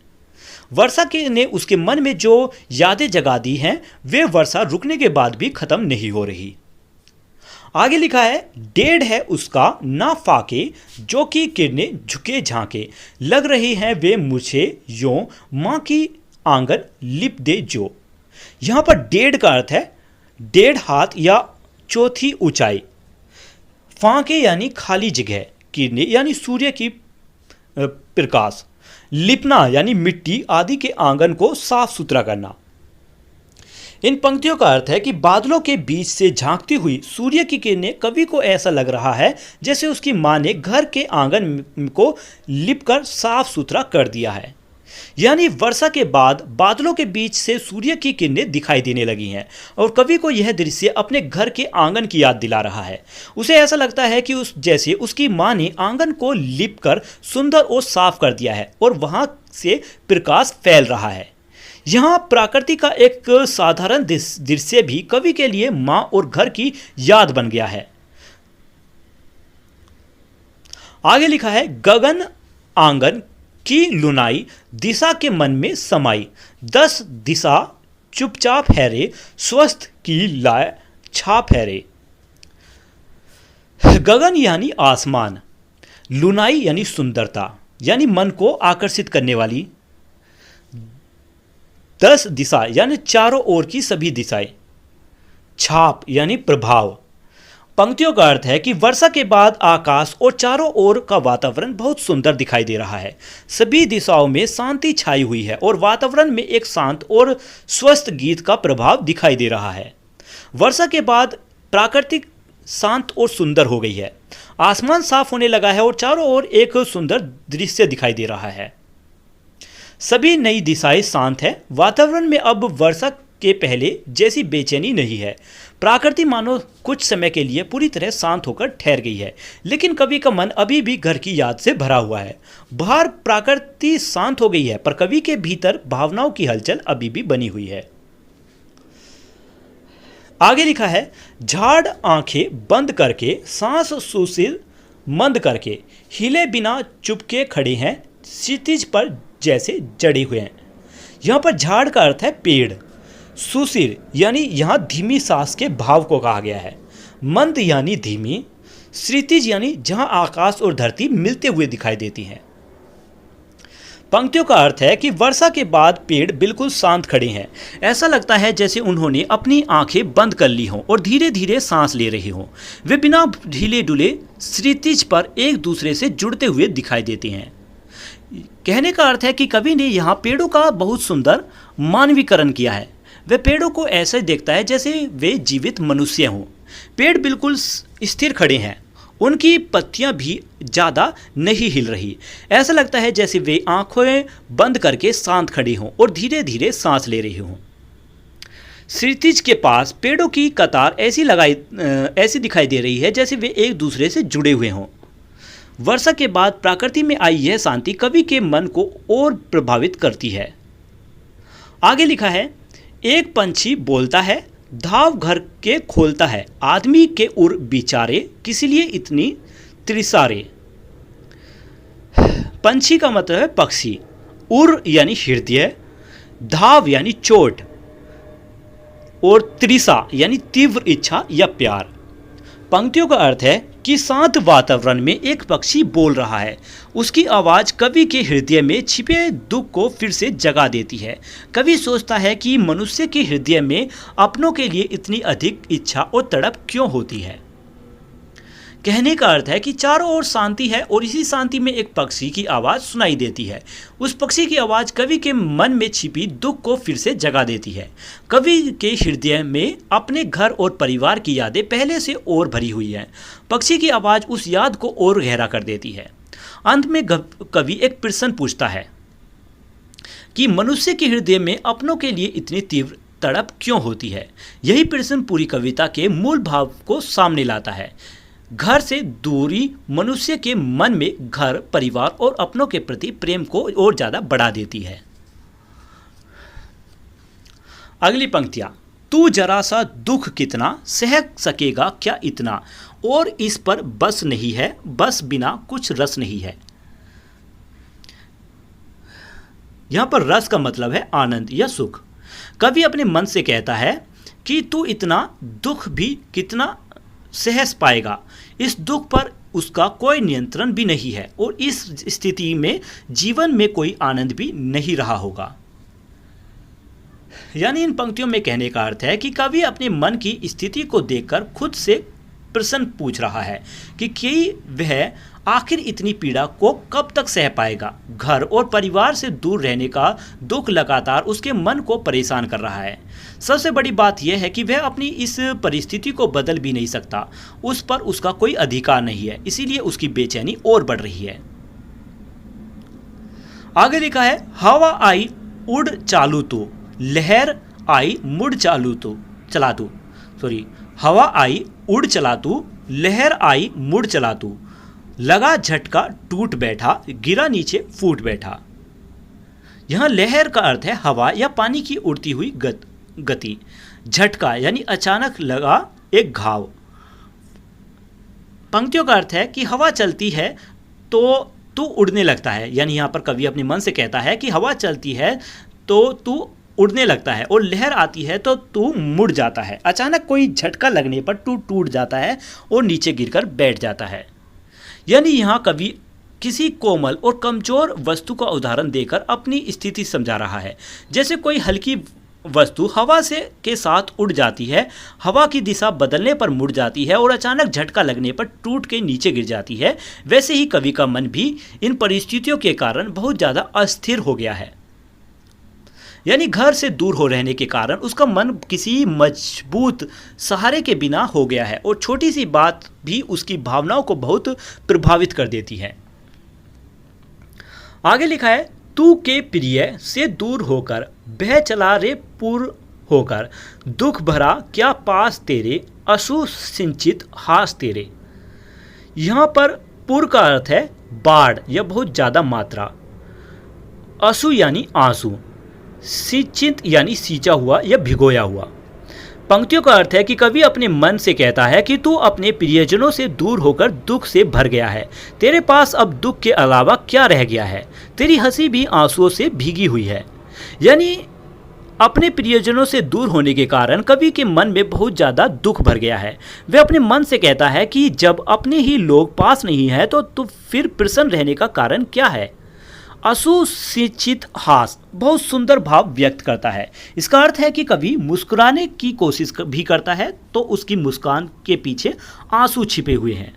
वर्षा ने उसके मन में जो यादें जगा दी हैं, वे वर्षा रुकने के बाद भी खत्म नहीं हो रही। आगे लिखा है, डेढ़ है उसका ना फाके, जो की किरणें झुके झांके, लग रही हैं वे मुझे यों, माँ की आंगन लिप दे जो। यहां पर डेढ़ का अर्थ है 1.5 हाथ या चौथी ऊंचाई, फाके यानी खाली जगह, किरणें यानी सूर्य की प्रकाश, लिपना यानी मिट्टी आदि के आंगन को साफ सुथरा करना। इन पंक्तियों का अर्थ है कि बादलों के बीच से झांकती हुई सूर्य की किरणें, कवि को ऐसा लग रहा है जैसे उसकी मां ने घर के आंगन को लिपकर साफ सुथरा कर दिया है। यानी वर्षा के बाद बादलों के बीच से सूर्य की किरणें दिखाई देने लगी हैं, और कवि को यह दृश्य अपने घर के आंगन की याद दिला रहा है। उसे ऐसा लगता है कि जैसे उसकी मां ने आंगन को लिपकर सुंदर और साफ कर दिया है, और वहां से प्रकाश फैल रहा है। यहाँ प्रकृति का एक साधारण दृश्य भी कवि के लिए माँ और घर की याद बन गया है। आगे लिखा है, गगन आंगन की लुनाई दिशा के मन में समाई। 10 दिशा चुपचाप है रे, स्वस्थ की लाए छाप है रे। गगन यानी आसमान, लुनाई यानी सुंदरता यानी मन को आकर्षित करने वाली, 10 दिशा यानी चारों ओर की सभी दिशाएं, छाप यानी प्रभाव। पंक्तियों का अर्थ है कि वर्षा के बाद आकाश और चारों ओर का वातावरण बहुत सुंदर दिखाई दे रहा है। सभी दिशाओं में शांति छाई हुई है और वातावरण में एक शांत और स्वस्थ गीत का प्रभाव दिखाई दे रहा है। वर्षा के बाद प्राकृतिक शांत और सुंदर हो गई है। आसमान साफ होने लगा है और चारों ओर एक सुंदर दृश्य दिखाई दे रहा है। सभी नई दिशाएं शांत है। वातावरण में अब वर्षा के पहले जैसी बेचैनी नहीं है। प्रकृति मानो कुछ समय के लिए पूरी तरह शांत होकर ठहर गई है, लेकिन कवि का मन अभी भी घर की याद से भरा हुआ है। बाहर प्रकृति शांत हो गई है, पर कवि के भीतर भावनाओं की हलचल अभी भी बनी हुई है। आगे लिखा है, झाड़ आंखें बंद करके, सांस सुशील मंद करके, हिले बिना चुपके खड़े हैं, क्षितिज पर जैसे जड़े हुए हैं। यहाँ पर झाड़ का अर्थ है पेड़, सुशील यानी यहाँ धीमी सांस के भाव को कहा गया है, मंद यानी धीमी, क्षितिज यानी जहाँ आकाश और धरती मिलते हुए दिखाई देती हैं। पंक्तियों का अर्थ है कि वर्षा के बाद पेड़ बिल्कुल शांत खड़े हैं। ऐसा लगता है जैसे उन्होंने अपनी आंखें बंद कर ली हों और धीरे धीरे सांस ले रहे हों। वे बिना ढीले डुले क्षितिज पर एक दूसरे से जुड़ते हुए दिखाई देते हैं। कहने का अर्थ है कि कवि ने यहाँ पेड़ों का बहुत सुंदर मानवीकरण किया है। वह पेड़ों को ऐसे देखता है जैसे वे जीवित मनुष्य हों। पेड़ बिल्कुल स्थिर खड़े हैं, उनकी पत्तियां भी ज़्यादा नहीं हिल रही। ऐसा लगता है जैसे वे आंखें बंद करके शांत खड़े हों और धीरे धीरे सांस ले रहे हों। क्षितिज के पास पेड़ों की कतार ऐसी दिखाई दे रही है जैसे वे एक दूसरे से जुड़े हुए हों। वर्षा के बाद प्रकृति में आई यह शांति कवि के मन को और प्रभावित करती है। आगे लिखा है, एक पंछी बोलता है, धाव घर के खोलता है, आदमी के उर बिचारे, किसी लिए इतनी त्रिसारे। पंछी का मतलब है पक्षी, उर यानी हृदय, धाव यानी चोट और त्रिसा यानी तीव्र इच्छा या प्यार। पंक्तियों का अर्थ है कि शांत वातावरण में एक पक्षी बोल रहा है। उसकी आवाज़ कवि के हृदय में छिपे दुख को फिर से जगा देती है। कवि सोचता है कि मनुष्य के हृदय में अपनों के लिए इतनी अधिक इच्छा और तड़प क्यों होती है। कहने का अर्थ है कि चारों ओर शांति है और इसी शांति में एक पक्षी की आवाज़ सुनाई देती है। उस पक्षी की आवाज़ कवि के मन में छिपी दुख को फिर से जगा देती है। कवि के हृदय में अपने घर और परिवार की यादें पहले से और भरी हुई हैं। पक्षी की आवाज़ उस याद को और गहरा कर देती है। अंत में कवि एक प्रश्न पूछता है कि मनुष्य के हृदय में अपनों के लिए इतनी तीव्र तड़प क्यों होती है। यही प्रश्न पूरी कविता के मूल भाव को सामने लाता है। घर से दूरी मनुष्य के मन में घर, परिवार और अपनों के प्रति प्रेम को और ज़्यादा बढ़ा देती है। अगली पंक्तियाँ, तू जरा सा दुख कितना, सह सकेगा क्या इतना, और इस पर बस नहीं है, बस बिना कुछ रस नहीं है। यहाँ पर रस का मतलब है आनंद या सुख। कवि अपने मन से कहता है कि तू इतना दुख भी कितना सहज पाएगा। इस दुख पर उसका कोई नियंत्रण भी नहीं है और इस स्थिति में जीवन में कोई आनंद भी नहीं रहा होगा। यानी इन पंक्तियों में कहने का अर्थ है कि कवि अपने मन की स्थिति को देखकर खुद से प्रश्न पूछ रहा है कि वह आखिर इतनी पीड़ा को कब तक सह पाएगा। घर और परिवार से दूर रहने का दुख लगातार उसके मन को परेशान कर रहा है। सबसे बड़ी बात यह है कि वह अपनी इस परिस्थिति को बदल भी नहीं सकता, उस पर उसका कोई अधिकार नहीं है, इसीलिए उसकी बेचैनी और बढ़ रही है। आगे लिखा है, हवा आई उड़ चालू तो, लहर आई मुड़ चालू तो चला तू, हवा आई उड़ चला तू, लहर आई मुड़ चला तू, लगा झटका टूट बैठा, गिरा नीचे फूट बैठा। यहां लहर का अर्थ है हवा या पानी की उड़ती हुई गति। झटका यानी अचानक लगा एक घाव। पंक्तियों का अर्थ है कि हवा चलती है तो तू उड़ने लगता है। यानी यहाँ पर कवि अपने मन से कहता है कि हवा चलती है तो तू उड़ने लगता है, और लहर आती है तो तू मुड़ जाता है। अचानक कोई झटका लगने पर तू टूट जाता है और नीचे गिरकर बैठ जाता है। यानी यहाँ कवि किसी कोमल और कमजोर वस्तु का उदाहरण देकर अपनी स्थिति समझा रहा है। जैसे कोई हल्की वस्तु हवा से के साथ उड़ जाती है, हवा की दिशा बदलने पर मुड़ जाती है और अचानक झटका लगने पर टूट के नीचे गिर जाती है, वैसे ही कवि का मन भी इन परिस्थितियों के कारण बहुत ज़्यादा अस्थिर हो गया है। यानी घर से दूर हो रहने के कारण उसका मन किसी मजबूत सहारे के बिना हो गया है, और छोटी सी बात भी उसकी भावनाओं को बहुत प्रभावित कर देती है। आगे लिखा है, तू के प्रिय से दूर होकर बह चला रे पुर होकर, दुख भरा क्या पास तेरे, अश्रु सिंचित हास तेरे। यहाँ पर पुर का अर्थ है बाढ़ या बहुत ज़्यादा मात्रा, अश्रु यानी आंसू, सिंचित यानी सींचा हुआ या भिगोया हुआ। पंक्तियों का अर्थ है कि कवि अपने मन से कहता है कि तू अपने प्रियजनों से दूर होकर दुख से भर गया है, तेरे पास अब दुख के अलावा क्या रह गया है, तेरी हंसी भी आंसुओं से भीगी हुई है। यानी अपने प्रियजनों से दूर होने के कारण कवि के मन में बहुत ज़्यादा दुख भर गया है। वह अपने मन से कहता है कि जब अपने ही लोग पास नहीं है तो फिर प्रसन्न रहने का कारण क्या है। असुसिंचित हास बहुत सुंदर भाव व्यक्त करता है। इसका अर्थ है कि कवि मुस्कुराने की कोशिश भी करता है तो उसकी मुस्कान के पीछे आंसू छिपे हुए हैं।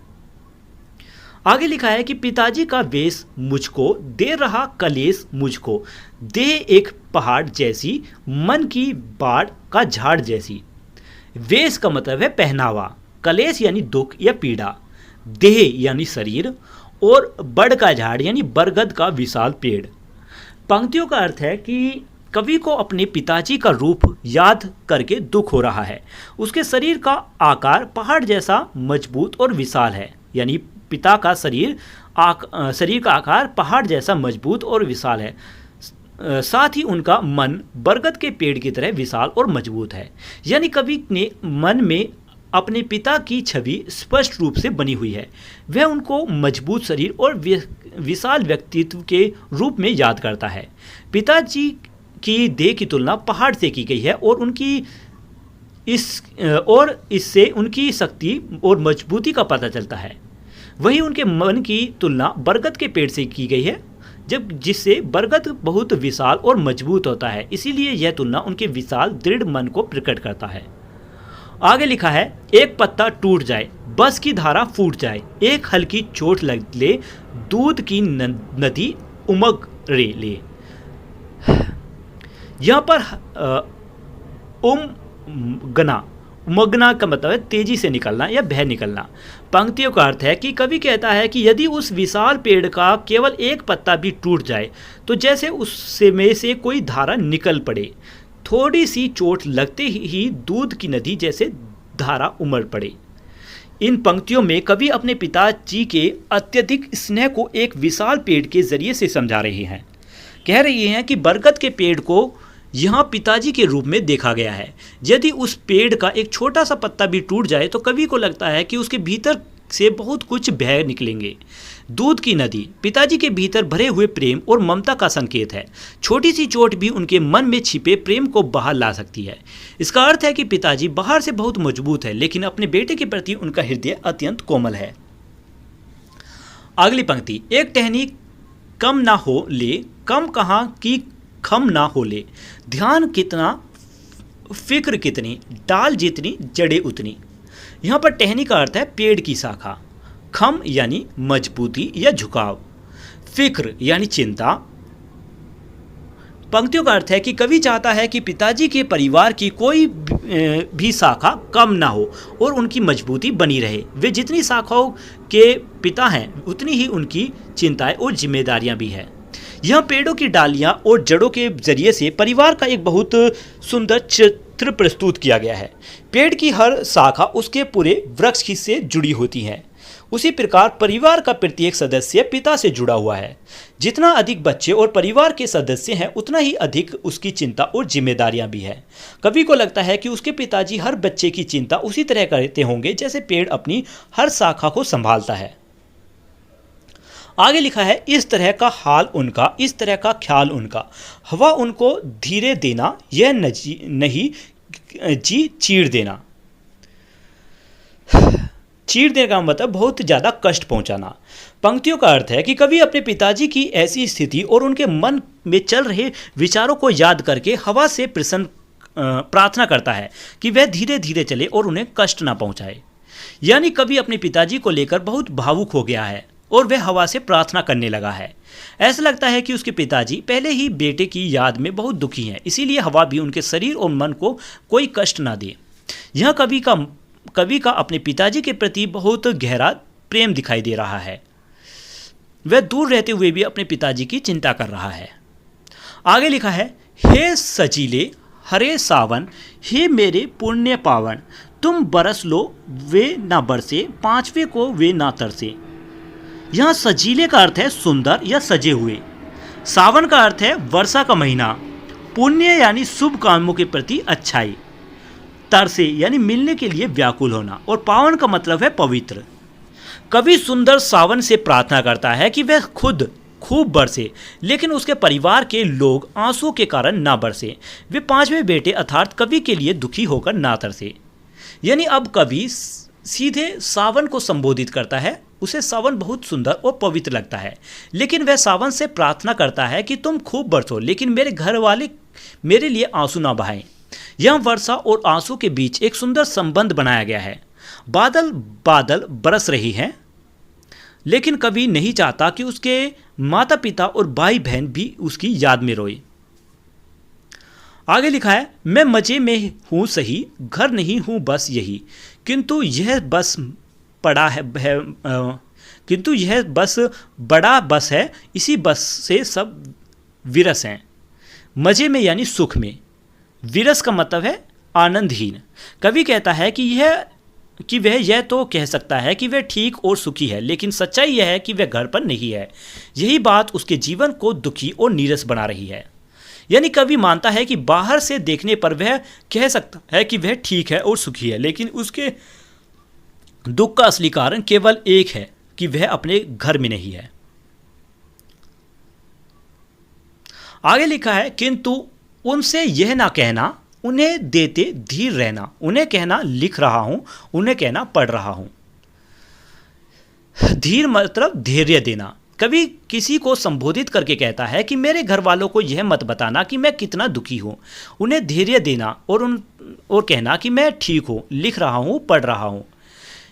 आगे लिखा है कि पिताजी का वेश मुझको दे रहा कलेश मुझको, देह एक पहाड़ जैसी मन की बाढ़ का झाड़ जैसी। वेश का मतलब है पहनावा, कलेश यानी दुख या पीड़ा, देह यानी शरीर, और बड़ का झाड़ यानी बरगद का विशाल पेड़। पंक्तियों का अर्थ है कि कवि को अपने पिताजी का रूप याद करके दुख हो रहा है। उसके शरीर का आकार पहाड़ जैसा मजबूत और विशाल है। यानी पिता का शरीर का आकार पहाड़ जैसा मजबूत और विशाल है, साथ ही उनका मन बरगद के पेड़ की तरह विशाल और मजबूत है। यानी कवि ने मन में अपने पिता की छवि स्पष्ट रूप से बनी हुई है। वह उनको मजबूत शरीर और विशाल व्यक्तित्व के रूप में याद करता है। पिताजी की देह की तुलना पहाड़ से की गई है और इससे उनकी शक्ति और मजबूती का पता चलता है। वहीं उनके मन की तुलना बरगद के पेड़ से की गई है, जिससे बरगद बहुत विशाल और मजबूत होता है। इसीलिए यह तुलना उनके विशाल दृढ़ मन को प्रकट करता है। आगे लिखा है, एक पत्ता टूट जाए, बस की धारा फूट जाए, एक हल्की चोट लग ले, दूध की नदी उमग रे ले। यहाँ पर उमगना का मतलब है तेजी से निकलना या बह निकलना। पंक्तियों का अर्थ है कि कवि कहता है कि यदि उस विशाल पेड़ का केवल एक पत्ता भी टूट जाए तो जैसे उससे में से कोई धारा निकल पड़े, थोड़ी सी चोट लगते ही दूध की नदी जैसे धारा उमड़ पड़े। इन पंक्तियों में कवि अपने पिताजी के अत्यधिक स्नेह को एक विशाल पेड़ के जरिए से समझा रहे हैं। कह रही हैं कि बरगद के पेड़ को यहाँ पिताजी के रूप में देखा गया है। यदि उस पेड़ का एक छोटा सा पत्ता भी टूट जाए तो कवि को लगता है कि उसके भीतर से बहुत कुछ बह निकलेंगे। दूध की नदी पिताजी के भीतर भरे हुए प्रेम और ममता का संकेत है। छोटी सी चोट भी उनके मन में छिपे प्रेम को बाहर ला सकती है। इसका अर्थ है कि पिताजी बाहर से बहुत मजबूत है, लेकिन अपने बेटे के प्रति उनका हृदय अत्यंत कोमल है। अगली पंक्ति, एक टहनी कम ना हो ले, कम कहाँ की खम ना हो ले, ध्यान कितना फिक्र कितनी, डाल जितनी जड़े उतनी। यहाँ पर टहनी का अर्थ है पेड़ की शाखा, खम यानी मजबूती या झुकाव, फिक्र यानी चिंता। पंक्तियों का अर्थ है कि कवि चाहता है कि पिताजी के परिवार की कोई भी शाखा कम ना हो और उनकी मजबूती बनी रहे। वे जितनी शाखाओं के पिता हैं उतनी ही उनकी चिंताएं और जिम्मेदारियां भी हैं। यह पेड़ों की डालियां और जड़ों के जरिए से परिवार का एक बहुत सुंदर चित्र प्रस्तुत किया गया है। पेड़ की हर शाखा उसके पूरे वृक्ष से जुड़ी होती है। उसी प्रकार परिवार का प्रत्येक सदस्य पिता से जुड़ा हुआ है। जितना अधिक बच्चे और परिवार के सदस्य हैं उतना ही अधिक उसकी चिंता और जिम्मेदारियां भी हैं। कवि को लगता है कि उसके पिताजी हर बच्चे की चिंता उसी तरह करते होंगे जैसे पेड़ अपनी हर शाखा को संभालता है। आगे लिखा है, इस तरह का हाल उनका, इस तरह का ख्याल उनका, हवा उनको धीरे देना, यह नहीं जी चीड़ देना। चीड़ देने का मतलब बहुत ज़्यादा कष्ट पहुंचाना। पंक्तियों का अर्थ है कि कवि अपने पिताजी की ऐसी स्थिति और उनके मन में चल रहे विचारों को याद करके हवा से प्रसन्न प्रार्थना करता है कि वह धीरे धीरे चले और उन्हें कष्ट ना पहुंचाए। यानी कवि अपने पिताजी को लेकर बहुत भावुक हो गया है और वह हवा से प्रार्थना करने लगा है। ऐसा लगता है कि उसके पिताजी पहले ही बेटे की याद में बहुत दुखी हैं, इसीलिए हवा भी उनके शरीर और मन को कोई कष्ट ना दे। यह कवि का अपने पिताजी के प्रति बहुत गहरा प्रेम दिखाई दे रहा है। वह दूर रहते हुए भी अपने पिताजी की चिंता कर रहा है। आगे लिखा है, हे सजीले हरे सावन, हे मेरे पुण्य पावन, तुम बरस लो वे ना बरसे, पांचवे को वे ना तरसे। यहाँ सजीले का अर्थ है सुंदर या सजे हुए, सावन का अर्थ है वर्षा का महीना, पुण्य यानी शुभ कामों के प्रति अच्छाई, तरसे यानी मिलने के लिए व्याकुल होना, और पावन का मतलब है पवित्र। कवि सुंदर सावन से प्रार्थना करता है कि वह खुद खूब बरसे, लेकिन उसके परिवार के लोग आंसू के कारण ना बरसे। वे पांचवें बेटे अर्थात कवि के लिए दुखी होकर ना तरसे। यानी अब कवि सीधे सावन को संबोधित करता है। उसे सावन बहुत सुंदर और पवित्र लगता है, लेकिन वह सावन से प्रार्थना करता है कि तुम खूब बरसो, लेकिन मेरे घर वाले मेरे लिए आंसू ना बहाएं। यह वर्षा और आंसू के बीच एक सुंदर संबंध बनाया गया है। बादल बादल बरस रही हैं, लेकिन कवि नहीं चाहता कि उसके माता पिता और भाई बहन भी उसकी याद में रोए। आगे लिखा है, मैं मजे में हूँ सही, घर नहीं हूँ बस यही, किंतु यह बस बड़ा बस है, इसी बस से सब विरस हैं। मजे में यानी सुख में, विरस का मतलब है आनंदहीन। कवि कहता है कि वह यह तो कह सकता है कि वह ठीक और सुखी है, लेकिन सच्चाई यह है कि वह घर पर नहीं है। यही बात उसके जीवन को दुखी और नीरस बना रही है। यानी कवि मानता है कि बाहर से देखने पर वह कह सकता है कि वह ठीक है और सुखी है, लेकिन उसके दुख का असली कारण केवल एक है कि वह अपने घर में नहीं है। आगे लिखा है, किंतु उनसे यह ना कहना, उन्हें देते धीर रहना, उन्हें कहना लिख रहा हूं, उन्हें कहना पढ़ रहा हूं। धीर मतलब धैर्य देना। कभी किसी को संबोधित करके कहता है कि मेरे घर वालों को यह मत बताना कि मैं कितना दुखी हूं, उन्हें धैर्य देना और कहना कि मैं ठीक हूं, लिख रहा हूं, पढ़ रहा हूं।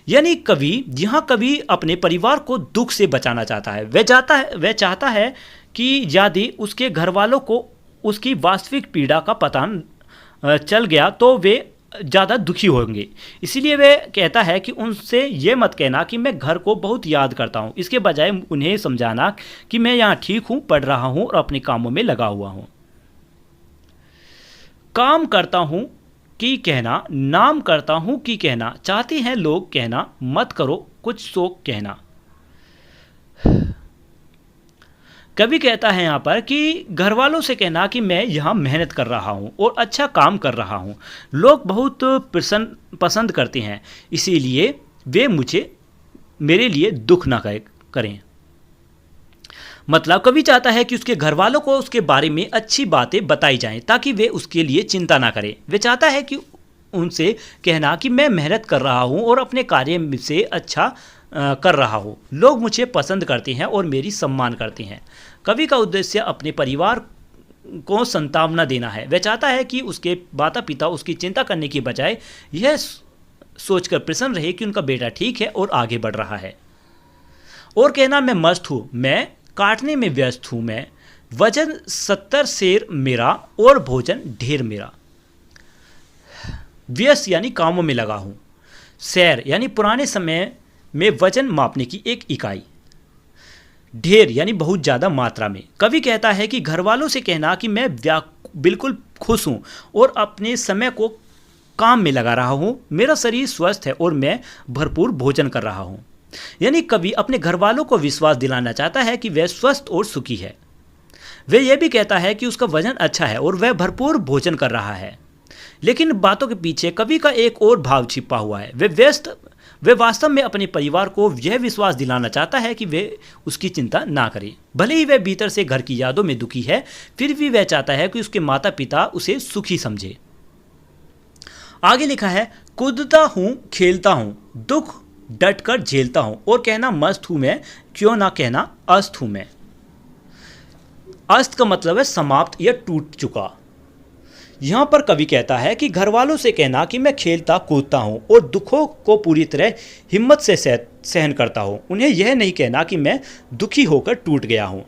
यानी कवि अपने परिवार को दुख से बचाना चाहता है। वह चाहता है कि यदि उसके घर वालों को उसकी वास्तविक पीड़ा का पता चल गया तो वे ज़्यादा दुखी होंगे। इसीलिए वह कहता है कि उनसे ये मत कहना कि मैं घर को बहुत याद करता हूँ, इसके बजाय उन्हें समझाना कि मैं यहाँ ठीक हूँ, पढ़ रहा हूँ और अपने कामों में लगा हुआ हूँ। काम करता हूँ कि कहना, नाम करता हूँ कि कहना, चाहते हैं लोग कहना, मत करो कुछ शोक कहना। कवि कहता है यहाँ पर कि घर वालों से कहना कि मैं यहाँ मेहनत कर रहा हूँ और अच्छा काम कर रहा हूँ, लोग बहुत पसंद करते हैं, इसीलिए वे मेरे लिए दुख ना करें। मतलब कवि चाहता है कि उसके घर वालों को उसके बारे में अच्छी बातें बताई जाएं ताकि वे उसके लिए चिंता ना करें। वे चाहता है कि उनसे कहना कि मैं मेहनत कर रहा हूँ और अपने कार्य से अच्छा कर रहा हूँ, लोग मुझे पसंद करते हैं और मेरी सम्मान करते हैं। कवि का उद्देश्य अपने परिवार को सांत्वना देना है। वह चाहता है कि उसके माता पिता उसकी चिंता करने की बजाय यह सोचकर प्रसन्न रहे कि उनका बेटा ठीक है और आगे बढ़ रहा है। और कहना मैं मस्त हूँ, मैं काटने में व्यस्त हूँ, मैं वजन 70 सेर मेरा और भोजन ढेर मेरा। व्यस्त यानी कामों में लगा हूँ, सैर यानी पुराने समय में वजन मापने की एक इकाई, ढेर यानी बहुत ज़्यादा मात्रा में। कवि कहता है कि घर वालों से कहना कि मैं बिल्कुल खुश हूँ और अपने समय को काम में लगा रहा हूँ, मेरा शरीर स्वस्थ है और मैं भरपूर भोजन कर रहा हूँ। यानी कवि अपने घर वालों को विश्वास दिलाना चाहता है कि वह स्वस्थ और सुखी है। वह यह भी कहता है कि उसका वजन अच्छा है और वह भरपूर भोजन कर रहा है। लेकिन बातों के पीछे कवि का एक और भाव छिपा हुआ है। वह व्यस्त वह वास्तव में अपने परिवार को यह विश्वास दिलाना चाहता है कि वे उसकी चिंता ना करें। भले ही वह भीतर से घर की यादों में दुखी है, फिर भी वह चाहता है कि उसके माता पिता उसे सुखी समझे। आगे लिखा है, कूदता हूँ खेलता हूँ, दुख डट कर झेलता हूँ, और कहना मस्त हूँ मैं, क्यों ना कहना अस्त हूँ मैं। अस्त का मतलब है समाप्त या टूट चुका। यहाँ पर कवि कहता है कि घर वालों से कहना कि मैं खेलता कूदता हूँ और दुखों को पूरी तरह हिम्मत से सहन करता हूँ, उन्हें यह नहीं कहना कि मैं दुखी होकर टूट गया हूँ।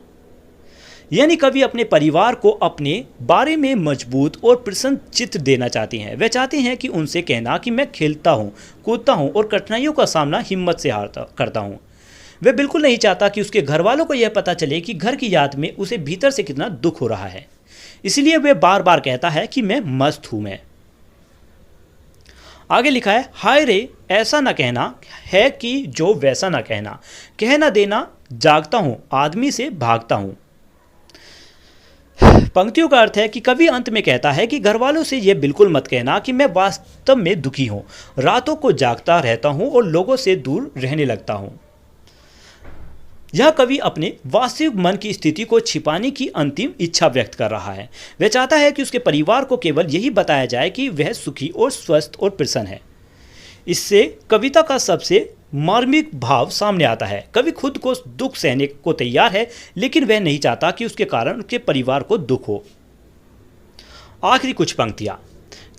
यानी कवि अपने परिवार को अपने बारे में मजबूत और प्रसन्न चित्र देना चाहते हैं। वे चाहते हैं कि उनसे कहना कि मैं खेलता हूँ, कूदता हूँ और कठिनाइयों का सामना हिम्मत से करता हूँ। वे बिल्कुल नहीं चाहता कि उसके घर वालों को यह पता चले कि घर की याद में उसे भीतर से कितना दुख हो रहा है। इसलिए वे बार बार कहता है कि मैं मस्त हूँ मैं। आगे लिखा है, हाय रे ऐसा न कहना है कि जो वैसा न कहना, कह न देना जागता हूँ आदमी से भागता हूँ। पंक्तियों का अर्थ है कि कवि अंत में कहता है कि घर वालों से यह बिल्कुल मत कहना कि मैं वास्तव में दुखी हूँ, रातों को जागता रहता हूँ और लोगों से दूर रहने लगता हूँ। यह कवि अपने वास्तविक मन की स्थिति को छिपाने की अंतिम इच्छा व्यक्त कर रहा है। वह चाहता है कि उसके परिवार को केवल यही बताया जाए कि वह सुखी और स्वस्थ और प्रसन्न है। इससे कविता का सबसे मार्मिक भाव सामने आता है। कवि खुद को दुख सहने को तैयार है, लेकिन वह नहीं चाहता कि उसके कारण उसके परिवार को दुख हो। आखिरी कुछ पंक्तियां,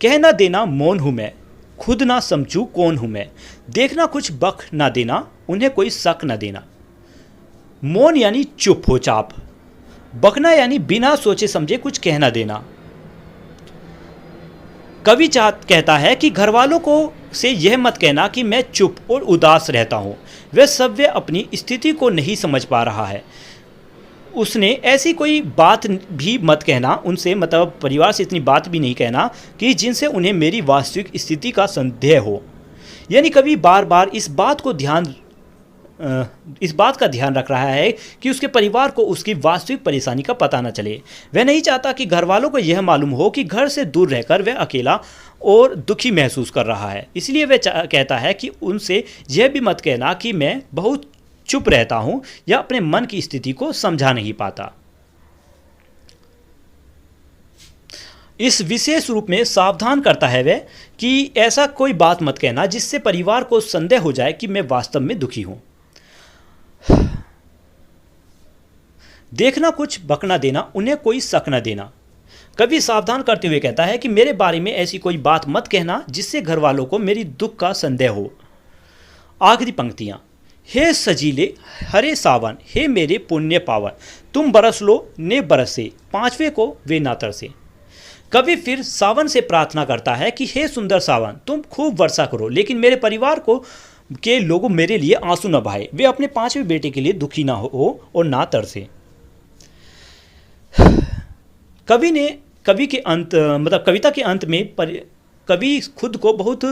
कह ना देना मौन हूं मैं, खुद ना समझू कौन हूं मैं, देखना कुछ बख ना देना, उन्हें कोई शक ना देना। मौन यानी चुप हो चाप, बकना यानी बिना सोचे समझे कुछ कहना देना। कवि कहता है कि घर वालों को से यह मत कहना कि मैं चुप और उदास रहता हूँ। वह सभ्य अपनी स्थिति को नहीं समझ पा रहा है। उसने ऐसी कोई बात भी मत कहना उनसे, मतलब परिवार से इतनी बात भी नहीं कहना कि जिनसे उन्हें मेरी वास्तविक स्थिति का संदेह हो। यानी कवि बार बार इस बात का ध्यान रख रहा है कि उसके परिवार को उसकी वास्तविक परेशानी का पता न चले। वह नहीं चाहता कि घर वालों को यह मालूम हो कि घर से दूर रहकर वह अकेला और दुखी महसूस कर रहा है। इसलिए वह कहता है कि उनसे यह भी मत कहना कि मैं बहुत चुप रहता हूं या अपने मन की स्थिति को समझा नहीं पाता। इस विशेष रूप में सावधान करता है वह कि ऐसा कोई बात मत कहना जिससे परिवार को संदेह हो जाए कि मैं वास्तव में दुखी हूं। देखना कुछ बकना देना, उन्हें कोई शक न देना। कवि सावधान करते हुए कहता है कि मेरे बारे में ऐसी कोई बात मत कहना जिससे घर वालों को मेरी दुख का संदेह हो। आखिरी पंक्तियां, हे सजीले हरे सावन, हे मेरे पुण्य पावन, तुम बरस लो ने बरसे, पांचवे को वे ना तरसे। कवि फिर सावन से प्रार्थना करता है कि हे सुंदर सावन, तुम खूब वर्षा करो, लेकिन मेरे परिवार के लोगों मेरे लिए आंसू न बहाए, वे अपने पांचवें बेटे के लिए दुखी ना हो और ना तरसे। कविता के अंत में कवि खुद को बहुत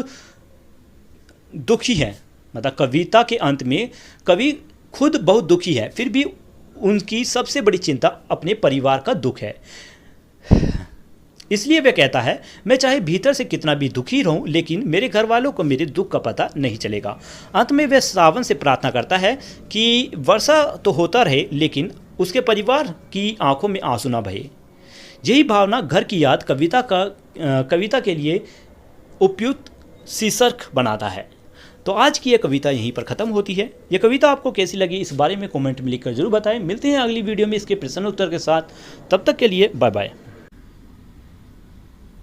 दुखी है। मतलब कविता के अंत में कवि खुद बहुत दुखी है, फिर भी उनकी सबसे बड़ी चिंता अपने परिवार का दुख है। इसलिए वह कहता है, मैं चाहे भीतर से कितना भी दुखी रहूं, लेकिन मेरे घर वालों को मेरे दुख का पता नहीं चलेगा। अंत में वह सावन से प्रार्थना करता है कि वर्षा तो होता रहे, लेकिन उसके परिवार की आंखों में आंसू ना बहे। यही भावना घर की याद कविता के लिए उपयुक्त शीर्षक बनाता है। तो आज की यह कविता यहीं पर ख़त्म होती है। यह कविता आपको कैसी लगी इस बारे में कमेंट में लिखकर जरूर बताएं। मिलते हैं अगली वीडियो में इसके प्रश्न उत्तर के साथ। तब तक के लिए बाय बाय।